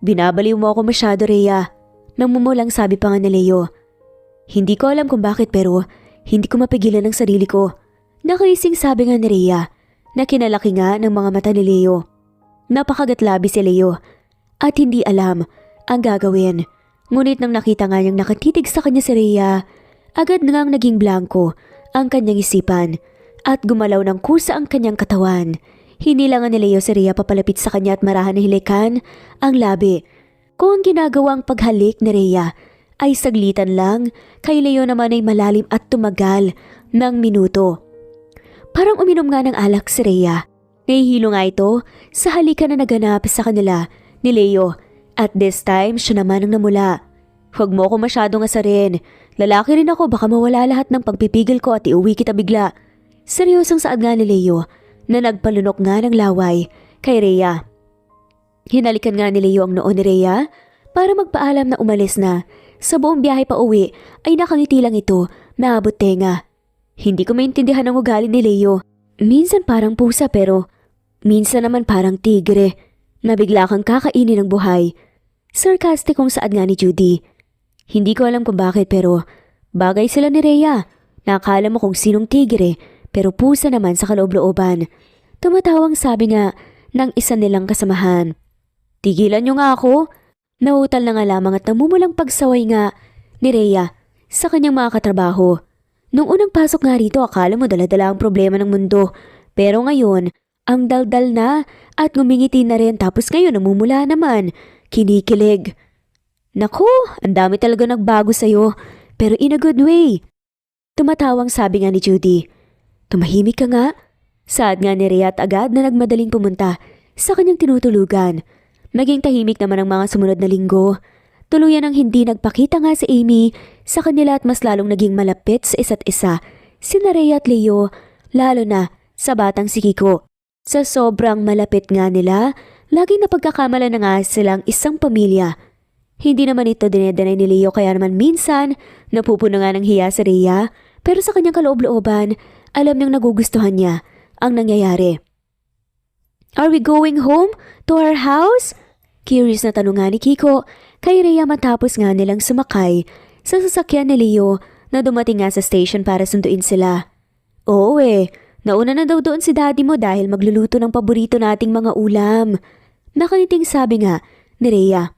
Binabaliw mo ako masyado, Rhea. Namumulang sabi pa nga ni Leo. Hindi ko alam kung bakit pero hindi ko mapigilan ang sarili ko. Nakaising sabi nga ni Rhea na kinalaki nga ng mga mata ni Leo. Napakagatlabi si Leo at hindi alam ang gagawin. Ngunit nang nakita nga niyang nakatitig sa kanya si Rhea, agad na ngang naging blanko ang kanyang isipan at gumalaw ng kusa ang kanyang katawan. Hinilangan ni Leo si Rhea papalapit sa kanya at marahan na hilikan ang labi. Kung ang ginagawang paghalik ni Rhea ay saglitan lang, kay Leo naman ay malalim at tumagal ng minuto. Parang uminom nga ng alak si Rhea. Nahihilo nga ito sa halikan na naganap sa kanila ni Leo. At this time, siya naman ang namula. Huwag mo ako masyadong asarin. Lalaki rin ako, baka mawala lahat ng pagpipigil ko at iuwi kita bigla. Seryosong saad nga ni Leo na nagpalunok nga ng laway kay Rhea. Hinalikan nga ni Leo ang noo ni Rhea para magpaalam na umalis na. Sa buong biyahe pa uwi ay nakangiti lang ito na abot tenga. Hindi ko maintindihan ang ugali ni Leo. Minsan parang pusa pero minsan naman parang tigre na bigla kang kakainin ng buhay. Sarcastic kong saad nga ni Judy. Hindi ko alam kung bakit pero bagay sila ni Rhea. Nakakala mo kung sinong tigre pero pusa naman sa kaloob-looban. Tumatawang sabi nga ng isa nilang kasamahan. Tigilan niyo nga ako. Nautal na nga lamang at namumulang pagsaway nga ni Rhea sa kanyang mga katrabaho. Nung unang pasok nga rito akala mo dala-dala ang problema ng mundo. Pero ngayon, ang daldal na at ngumingiti na rin tapos ngayon namumula naman. Kinikilig. Naku, ang dami talaga nagbago sa'yo, pero in a good way. Tumatawang sabi nga ni Judy. Tumahimik ka nga. Saad nga ni Rhea at agad na nagmadaling pumunta sa kanyang tinutulugan. Naging tahimik naman ang mga sumunod na linggo. Tuluyan ang hindi nagpakita nga si Amy sa kanila at mas lalong naging malapit sa isa't isa sina Rhea at Leo, lalo na sa batang si Kiko. Sa sobrang malapit nga nila, laging napagkakamala na nga silang isang pamilya. Hindi naman ito dinedenay ni Leo kaya naman minsan napupuno nga ng hiya si Rhea, pero sa kanyang kaloob-looban, alam niyang nagugustuhan niya ang nangyayari. Are we going home? To our house? Curious na tanong nga ni Kiko kay Rhea matapos nga nilang sumakay sa sasakyan ni Leo na dumating nga sa station para sunduin sila. Oo nauna na daw doon si daddy mo dahil magluluto ng paborito nating mga ulam. Nakaniting sabi nga ni Rhea.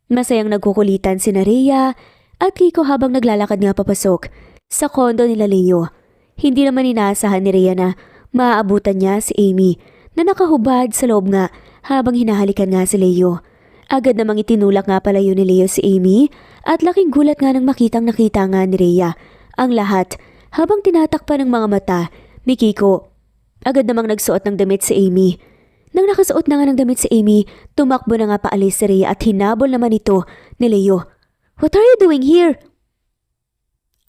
Masayang nagkukulitan si Rhea at Kiko habang naglalakad nga papasok sa kondo nila Leo. Hindi naman inaasahan ni Rhea na maaabutan niya si Amy na nakahubad sa loob nga habang hinahalikan nga si Leo. Agad namang itinulak nga palayo ni Leo si Amy at laking gulat nga nang makitang nakita nga ni Rhea ang lahat habang tinatakpan ng mga mata ni Kiko. Agad namang nagsuot ng damit si Amy. Nang nakasuot na nga ng damit si Amy, tumakbo na nga paalis si Rhea at hinabol naman ito ni Leo. What are you doing here?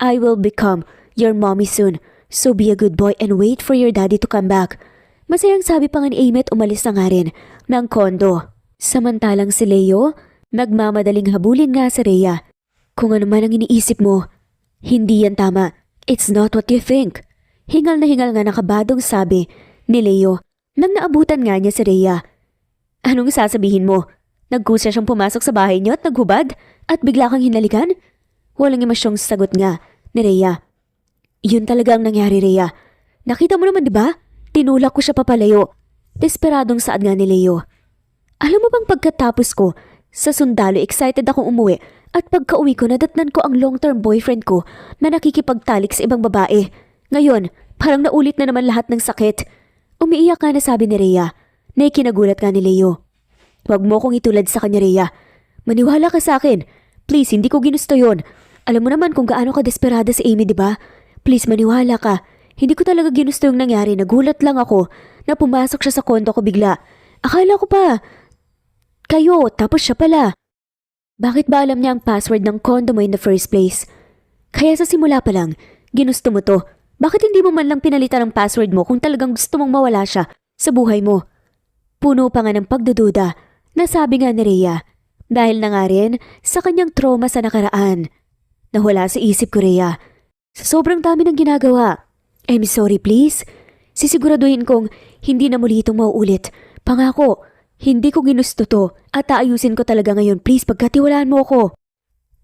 I will become your mommy soon, so be a good boy and wait for your daddy to come back. Masayang sabi pa nga ni Amy at umalis na nga rin ng kondo. Samantalang si Leo, nagmamadaling habulin nga si Rhea. Kung ano man ang iniisip mo, hindi yan tama. It's not what you think. Hingal na hingal nga nakabadong sabi ni Leo nang naabutan nga niya si Rhea. Anong sasabihin mo? Nagkusa siyang pumasok sa bahay niyo at naghubad at bigla kang hinalikan? Walang emasyong sagot nga ni Rhea. Yun talaga ang nangyari, Rhea. Nakita mo naman, di ba? Tinulak ko siya papalayo. Desperadong saad nga ni Leo. Alam mo bang pagkatapos ko, sa sundalo excited akong umuwi at pagka-uwi ko nadatnan ko ang long-term boyfriend ko na nakikipagtalik sa ibang babae. Ngayon, parang naulit na naman lahat ng sakit. Umiiyak nga na sabi ni Rhea na ikinagulat nga ni Leo. Huwag mo kong itulad sa kanya, Rhea. Maniwala ka sa akin. Please, hindi ko ginusto yon. Alam mo naman kung gaano ka desperada si Amy, di ba? Please, maniwala ka. Hindi ko talaga ginusto yung nangyari. Nagulat lang ako na pumasok siya sa kondo ko bigla. Akala ko pa kayo, tapos siya pala. Bakit ba alam niya ang password ng kondo mo in the first place? Kaya sa simula pa lang, ginusto mo to. Bakit hindi mo man lang pinalitan ang password mo kung talagang gusto mong mawala siya sa buhay mo? Puno pa nga ng pagdududa, nasabi nga ni Rhea. Dahil na nga rin sa kanyang trauma sa nakaraan. Nawala sa isip ko, Rhea. Sa sobrang dami ng ginagawa. I'm sorry, please. Sisiguraduhin kong hindi na muli itong mauulit. Pangako, hindi ko ginusto to at aayusin ko talaga ngayon. Please, pagkatiwalaan mo ako.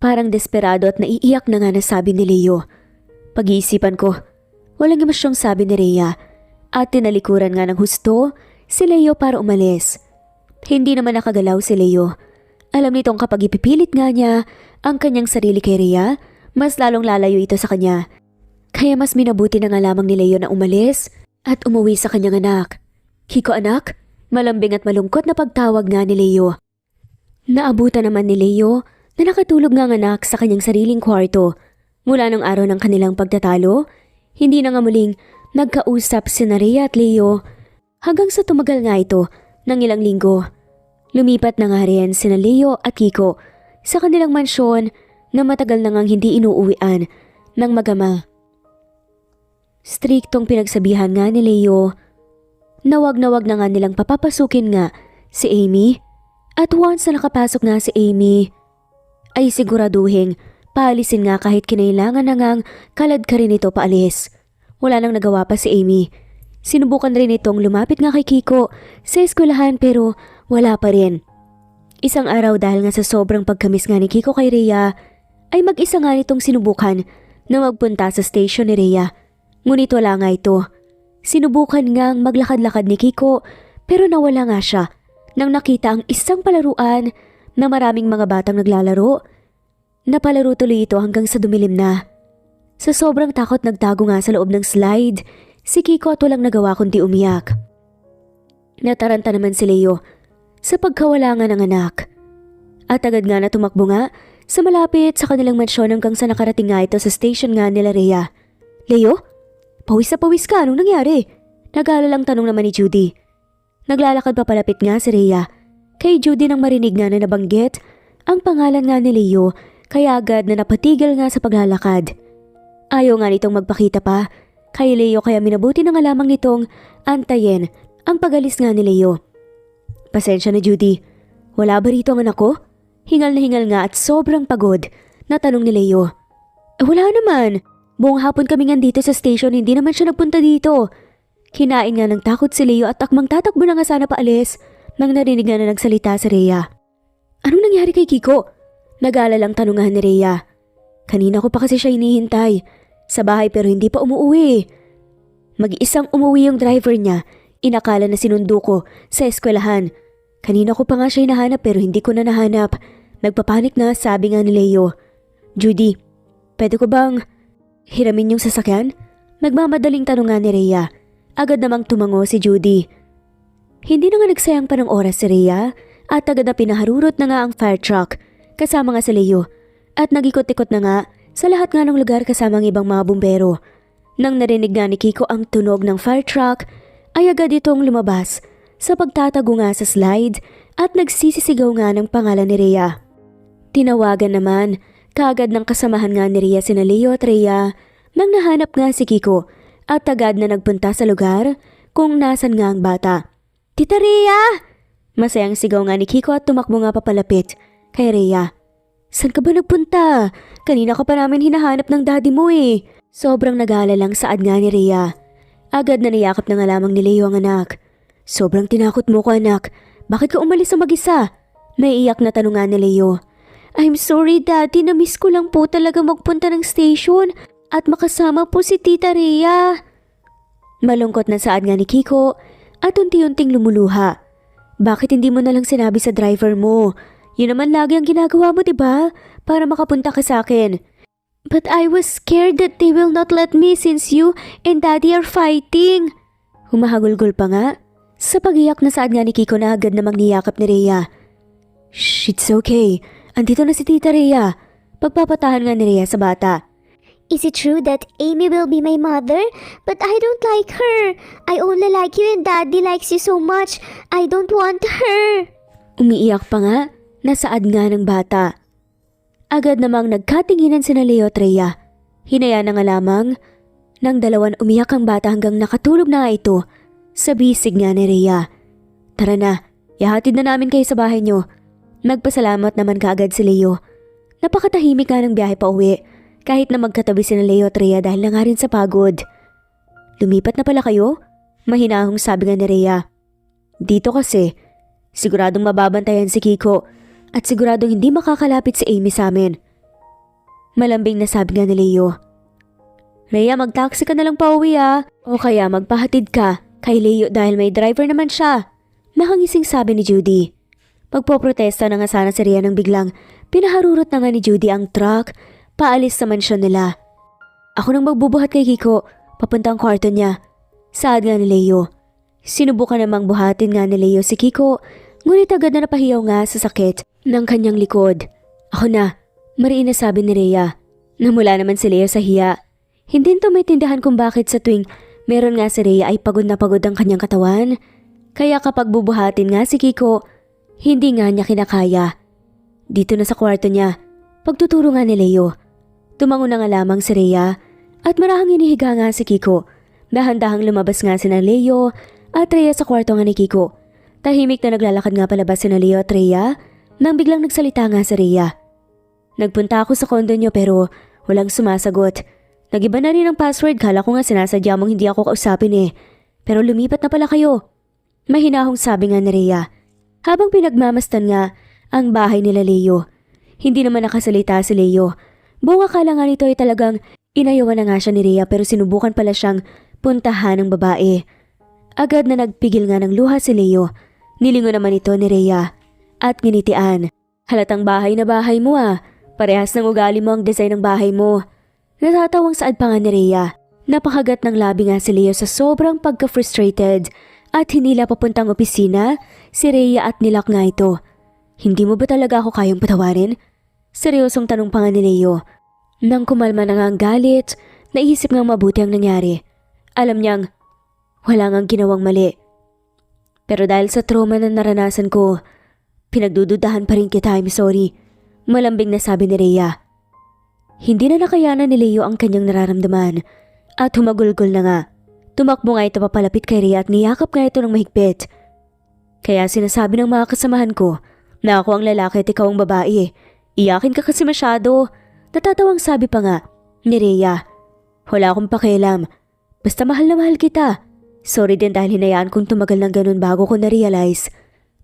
Parang desperado at naiiyak na nga nasabi ni Leo. Pag-iisipan ko, walang emasyong sabi ni Rhea at tinalikuran nga ng husto si Leo para umalis. Hindi naman nakagalaw si Leo. Alam nitong kapag ipipilit nga niya ang kanyang sarili kay Rhea, mas lalong lalayo ito sa kanya. Kaya mas minabuti na nga lamang ni Leo na umalis at umuwi sa kanyang anak. Kiko anak, malambing at malungkot na pagtawag nga ni Leo. Naabutan naman ni Leo na nakatulog nga ang anak sa kanyang sariling kwarto. Mula nung araw ng kanilang pagtatalo, hindi na nga muling nagkausap si Rhea at Leo hanggang sa tumagal nga ito ng ilang linggo. Lumipat na nga rin sina Leo at Kiko sa kanilang mansyon na matagal na ngang hindi inuuwian ng magama. Striktong pinagsabihan nga ni Leo na wag na nga nilang papapasukin nga si Amy at once na nakapasok nga si Amy ay siguraduhin paalisin nga kahit kinailangan na ngang kalad ka rin ito paalis. Wala nang nagawa pa si Amy. Sinubukan rin itong lumapit nga kay Kiko sa eskwelahan pero wala pa rin. Isang araw dahil nga sa sobrang pagkamis nga ni Kiko kay Rhea ay mag-isa nga nitong sinubukan na magpunta sa station ni Rhea. Ngunit wala nga ito. Sinubukan ngang maglakad-lakad ni Kiko pero nawala nga siya nang nakita ang isang palaruan na maraming mga batang naglalaro. Napalaro tuloy ito hanggang sa dumilim na. Sa sobrang takot nagtago nga sa loob ng slide si Kiko at walang nagawa kundi umiyak. Nataranta naman si Leo sa pagkawala nga ng anak. At agad nga na tumakbo nga sa malapit sa kanilang mansyon hanggang sa nakarating nga ito sa station nga nila Rhea. Leo? Pawis na pawis ka, anong nangyari? Nag-aalalang tanong naman ni Judy. Naglalakad pa palapit nga si Rhea. Kay Judy nang marinig nga na nabanggit ang pangalan nga ni Leo kaya agad na napatigil nga sa paglalakad. Ayaw nga nitong magpakita pa kay Leo kaya minabuti na nga lamang nitong antayin ang pag-alis nga ni Leo. Pasensya na Judy, wala ba rito ang anak ko? Hingal na hingal nga at sobrang pagod na tanong ni Leo. Wala naman, buong hapon kami nga dito sa station, hindi naman siya nagpunta dito. Kinain nga ng takot si Leo at akmang tatakbo na nga sana paalis nang narinig na nagsalita si Rhea. Anong nangyari kay Kiko? Nag-aalalang tanungan ni Rhea. Kanina ko pa kasi siya hinihintay sa bahay pero hindi pa umuwi. Mag-isang umuwi yung driver niya, inakala na sinundo ko sa eskwelahan. Kanina ko pa nga siya hinahanap pero hindi ko na nahanap. Nagpapanik na, sabi nga ni Leo. Judy, pwede ko bang hiramin yung sasakyan? Nagmamadaling tanungan ni Rhea. Agad namang tumango si Judy. Hindi na nga nagsayang pa ng oras si Rhea at agad na pinaharurot na nga ang fire truck kasama nga si Leo at nag-ikot-ikot na nga sa lahat nga ng lugar kasama ang ibang mga bumbero. Nang narinig nga ni Kiko ang tunog ng fire truck ay agad itong lumabas sa pagtatago nga sa slide at nagsisisigaw nga ng pangalan ni Rhea. Tinawagan naman kaagad ng kasamahan nga ni Rhea sina Leo at Rhea nang nahanap nga si Kiko at agad na nagpunta sa lugar kung nasan nga ang bata. Tita Rhea! Masayang sigaw nga ni Kiko at tumakbo nga papalapit kay Rhea. San ka ba nagpunta? Kanina ka pa namin hinahanap ng daddy mo eh. Sobrang nag-aalalang saad nga ni Rhea. Agad na niyakap na nga lamang ni Leo ang anak. Sobrang tinakot mo ko anak. Bakit ka umalis sa mag-isa? Naiiyak na tanungan ni Leo. I'm sorry daddy, na-miss ko lang po talaga magpunta ng station at makasama po si Tita Rhea. Malungkot na saad nga ni Kiko at unti-unting lumuluha. Bakit hindi mo na lang sinabi sa driver mo? Yun naman lagi ang ginagawa mo, diba? Para makapunta ka sa akin. But I was scared that they will not let me since you and Daddy are fighting. Humahagulgol pa nga. Sa pag-iyak na saad nga ni Kiko na agad namang niyakap ni Rhea. Shh, it's okay. Andito na si Tita Rhea. Pagpapatahan nga ni Rhea sa bata. Is it true that Amy will be my mother? But I don't like her. I only like you and Daddy likes you so much. I don't want her. Umiiyak pa nga. Nasaad nga ng bata. Agad namang nagkatinginan sina Leo at Rhea. Hinaya na nga lamang nang dalawan umiyak ang bata hanggang nakatulog na nga ito sa bisig nga ni Rhea. Tara na, ihatid na namin kayo sa bahay nyo. Nagpasalamat naman kaagad si Leo. Napakatahimik nga ng biyahe pa uwi kahit na magkatabi sina Leo at Rhea dahil na nga rin sa pagod. Lumipat na pala kayo? Mahinahong sabi nga ni Rhea. Dito kasi, siguradong mababantayan si Kiko. At siguradong hindi makakalapit si Amy sa amin. Malambing na sabi nga ni Leo. Rhea, mag-taxi ka na lang pauwi ah. O kaya magpahatid ka kay Leo dahil may driver naman siya. Nakangising sabi ni Judy. Pagpoprotesta na nga sana si Rhea nang biglang pinaharurot na nga ni Judy ang truck. Paalis sa mansyon nila. Ako nang magbubuhat kay Kiko. Papunta ang kwarto niya. Saad nga ni Leo. Sinubukan namang buhatin nga ni Leo si Kiko. Ngunit agad na napahiyaw nga sa sakit ng kanyang likod. Ako na, mariin na sabi ni Rhea. Namula naman si Leo sa hiya. Hindi nito maintindihan kung bakit sa tuwing meron nga si Rhea ay pagod na pagod ang kanyang katawan. Kaya kapag bubuhatin nga si Kiko, hindi nga niya kinakaya. Dito na sa kwarto niya, pagtuturo nga ni Leo. Tumango na nga lamang si Rhea at marahang inihiga nga si Kiko. Dahan-dahang lumabas nga sina Leo at Rhea sa kwarto nga ni Kiko. Tahimik na naglalakad nga palabas sina Leo at Rhea nang biglang nagsalita nga si Rhea. Nagpunta ako sa kondo niyo pero walang sumasagot. Nagiba na rin ang password, kala ko nga sinasadya mong hindi ako kausapin eh. Pero lumipat na pala kayo. Mahinahong sabi nga ni Rhea. Habang pinagmamastan nga ang bahay nila Leo. Hindi naman nakasalita si Leo. Buong akala nga nito ay talagang inayawan na nga siya ni Rhea pero sinubukan pala siyang puntahan ng babae. Agad na nagpigil nga ng luha si Leo. Nilingon naman ito ni Rhea at nginitian. Halatang bahay na bahay mo ah. Parehas ng ugali mo ang design ng bahay mo. Natatawang saad pa nga ni Rhea. Napakagat ng labi nga si Leo sa sobrang pagka-frustrated at hinila papuntang opisina si Rhea at nilak nga ito. Hindi mo ba talaga ako kayang patawarin? Seryosong tanong pa nga ni Leo. Nang kumalma na nga ang galit, naisip nga mabuti ang nangyari. Alam niyang wala ngang ginawang mali. Pero dahil sa trauma na naranasan ko, pinagdududahan pa rin kita, I'm sorry. Malambing na sabi ni Rhea. Hindi na nakayanan ni Leo ang kanyang nararamdaman At humagulgol na nga. Tumakbo nga ito papalapit kay Rhea at niyakap nga ito ng mahigpit. Kaya sinasabi ng mga kasamahan ko na ako ang lalaki at ikaw ang babae. Iyakin ka kasi masyado. Natatawang sabi pa nga ni Rhea. Wala akong pakialam. Basta mahal na mahal kita. Sorry din dahil hinayaan kong tumagal ng ganun bago ko na-realize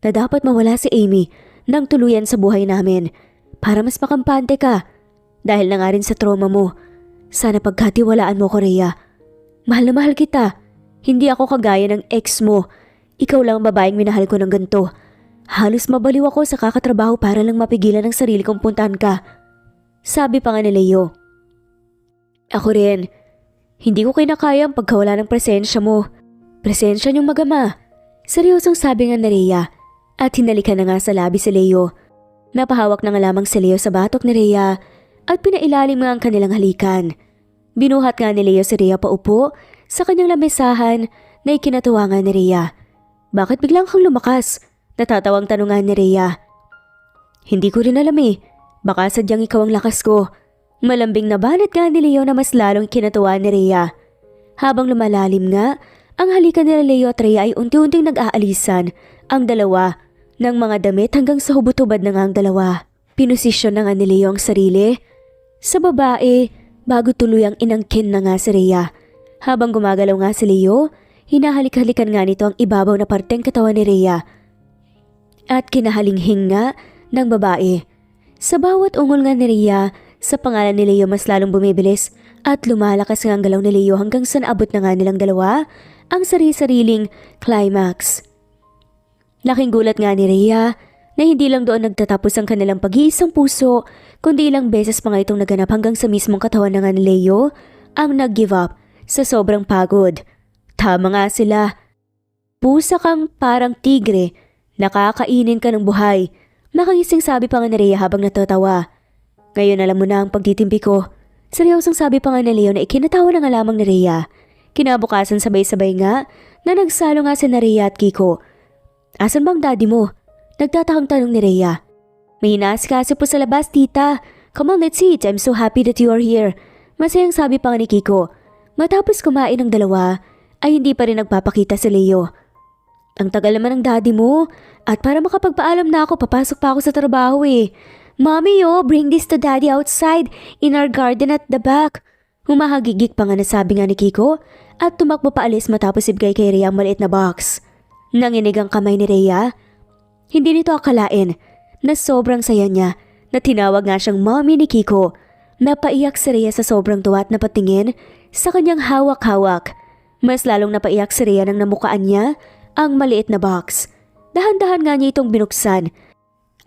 na dapat mawala si Amy nang tuluyan sa buhay namin para mas makampante ka. Dahil na nga rin sa trauma mo. Sana pagkatiwalaan mo ko, Rhea. Mahal na mahal kita. Hindi ako kagaya ng ex mo. Ikaw lang ang babaeng minahal ko ng ganito. Halos mabaliw ako sa kakatrabaho para lang mapigilan ang sarili kong puntahan ka. Sabi pa nga ni Leo. Ako rin. Hindi ko kinakaya ang pagkawala ng presensya mo. Presensya niyong magama. Seryosong sabi nga ni Rhea at hinalikan na nga sa labi si Leo. Napahawak na nga lamang si Leo sa batok ni Rhea at pinailalim nga ang kanilang halikan. Binuhat nga ni Leo si Rhea paupo sa kanyang lamesahan na ikinatuwa nga ni Rhea. Bakit biglang kang lumakas? Natatawang tanungan ni Rhea. Hindi ko rin alam eh. Baka sadyang ikaw ang lakas ko. Malambing na banat nga ni Leo na mas lalong kinatuwa ni Rhea. Habang lumalalim nga, ang halikan ni Leo at Rhea ay unti-unting nag-aalisan ang dalawa ng mga damit hanggang sa hubot-hubad na nga ang dalawa. Pinosisyon na nga ni Leo ang sarili sa babae bago tuluyang inangkin na nga si Rhea. Habang gumagalaw nga si Leo, hinahalik-halikan nga nito ang ibabaw na parteng katawan ni Rhea at kinahalinghing nga ng babae. Sa bawat ungol nga ni Rhea, sa pangalan ni Leo mas lalong bumibilis at lumalakas nga ang galaw ni Leo hanggang sa naabot na nga nilang dalawa ang sari-sariling climax. Laking gulat nga ni Rhea na hindi lang doon nagtatapos ang kanilang pag-iisang puso, kundi ilang beses pa nga itong naganap hanggang sa mismong katawan na nga ni Leo ang nag-give up sa sobrang pagod. Tama nga sila. Pusa kang parang tigre, nakakainin ka ng buhay. Nakangising sabi pa nga ni Rhea habang natatawa. Ngayon alam mo na ang pagtitimpi ko. Seryosong sabi pa nga ni Leo na ikinatawa na nga lamang ni Rhea. Kinabukasan sabay-sabay nga na nagsalo nga si Rhea at Kiko. Asan bang daddy mo? Nagtatakang tanong ni Rhea. May inaasikaso po sa labas, tita. Come on, let's eat. I'm so happy that you are here. Masayang sabi pa nga ni Kiko. Matapos kumain ng dalawa, ay hindi pa rin nagpapakita si Leo. Ang tagal naman ng daddy mo. At para makapagpaalam na ako, papasok pa ako sa trabaho eh. Mommy, bring this to daddy outside in our garden at the back. Humahagigik pa nga na sabi nga ni Kiko at tumakbo paalis matapos ibigay kay Rhea ang maliit na box. Nanginig ang kamay ni Rhea. Hindi nito akalain na sobrang saya niya na tinawag nga siyang mommy ni Kiko. Napaiyak si Rhea sa sobrang tuwa at napatingin sa kanyang hawak-hawak. Mas lalong napaiyak si Rhea nang namukaan niya ang maliit na box. Dahan-dahan nga niya itong binuksan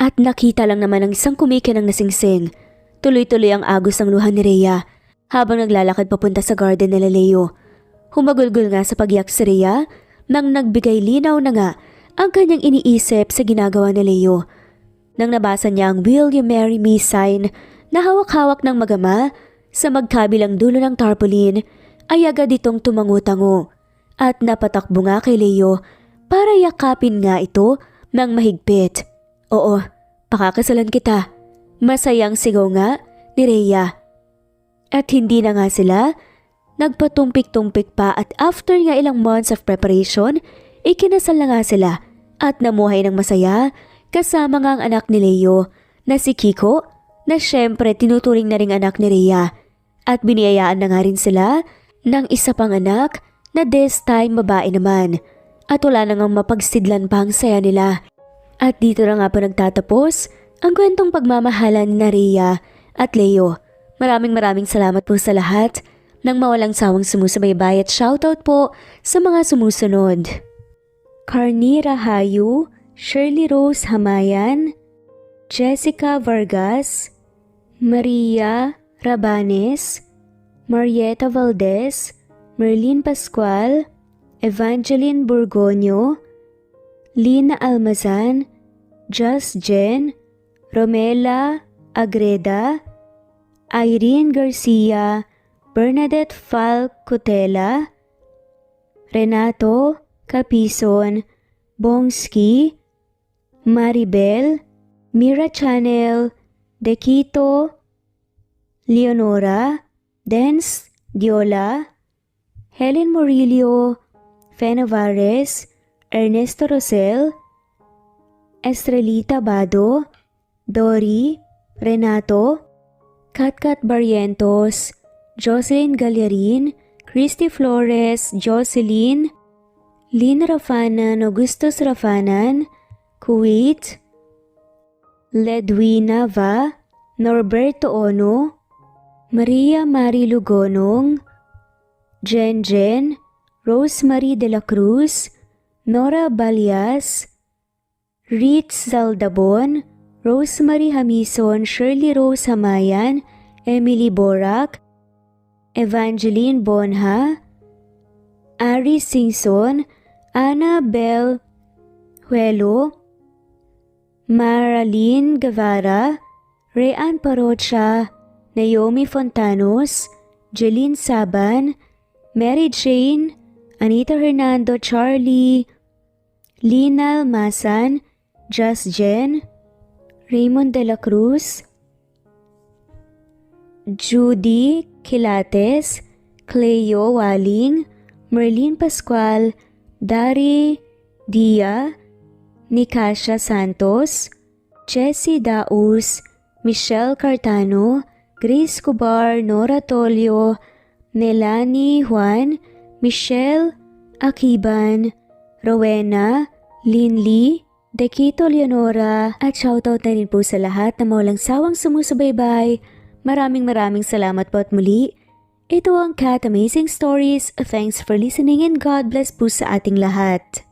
at nakita lang naman ang isang kumikinang nasingsing. Tuloy-tuloy ang agos ng luha ni Rhea habang naglalakad papunta sa garden nila Leo. Humagulgol nga sa pagyak si Rhea nang nagbigay linaw na nga ang kanyang iniisip sa ginagawa ni Leo. Nang nabasa niya ang Will You Marry Me sign na hawak-hawak ng magama sa magkabilang dulo ng tarpaulin, ay agad itong tumango-tango at napatakbo nga kay Leo para yakapin nga ito ng mahigpit. Oo, pakakasalan kita. Masayang sigaw nga ni Rhea. At hindi na nga sila nagpatumpik-tumpik pa at after nga ilang months of preparation, ikinasal na nga sila at namuhay ng masaya kasama nga ang anak ni Leo na si Kiko na syempre tinuturing na ring anak ni Rhea. At biniyayaan na nga rin sila ng isa pang anak na this time babae naman. At wala na ngang mapagsidlan pa ang saya nila. At dito na nga pa nagtatapos ang kwentong pagmamahalan ni Rhea at Leo. Maraming salamat po sa lahat ng mawalang sawang sumusubaybay at shoutout po sa mga sumusunod. Carnie Rahayu, Shirley Rose Hamayan, Jessica Vargas, Maria Rabanes, Marieta Valdez, Merlin Pascual, Evangeline Burgonio, Lina Almazan, Just Jen, Romela Agreda, Irene Garcia, Bernadette Falcotela, Renato Capison, Bongski, Maribel, Mira Channel, Dekito, Leonora, Dens, Diola, Helen Murillo, Fe Navarez, Ernesto Rosel, Estrelita Bado, Dory, Renato, Katkat Barrientos, Jocelyn Gallarin, Christy Flores, Jocelyn, Lynn Rafanan, Augustus Rafanan, Kuwait, Ledwina Va, Norberto Ono, Maria Mari Lugonong, Jen Jen, Rosemary de la Cruz, Nora Balias, Ritz Zaldabon, Rosemary Hamison, Shirley Rose Hamayan, Emily Borak, Evangeline Bonha, Ari Singson, Ana Bel Huelo, Maraline Guevara, Rean Parocha, Naomi Fontanos, Jeline Saban, Mary Jane, Anita Hernando, Charlie, Lina Masan, Just Jen, Raymond de la Cruz, Judy Quilates, Cleo Waling, Merlin Pascual, Dari Dia, Nicasha Santos, Jessie Daus, Michelle Cartano, Grace Cubar, Nora Tolio, Nelani Juan, Michelle Akiban, Rowena, Linley, Dekito Leonora, at shoutout na rin po sa lahat na walang sawang sumusubaybay. Maraming salamat po at muli. Ito ang Cat Amazing Stories. Thanks for listening and God bless po sa ating lahat.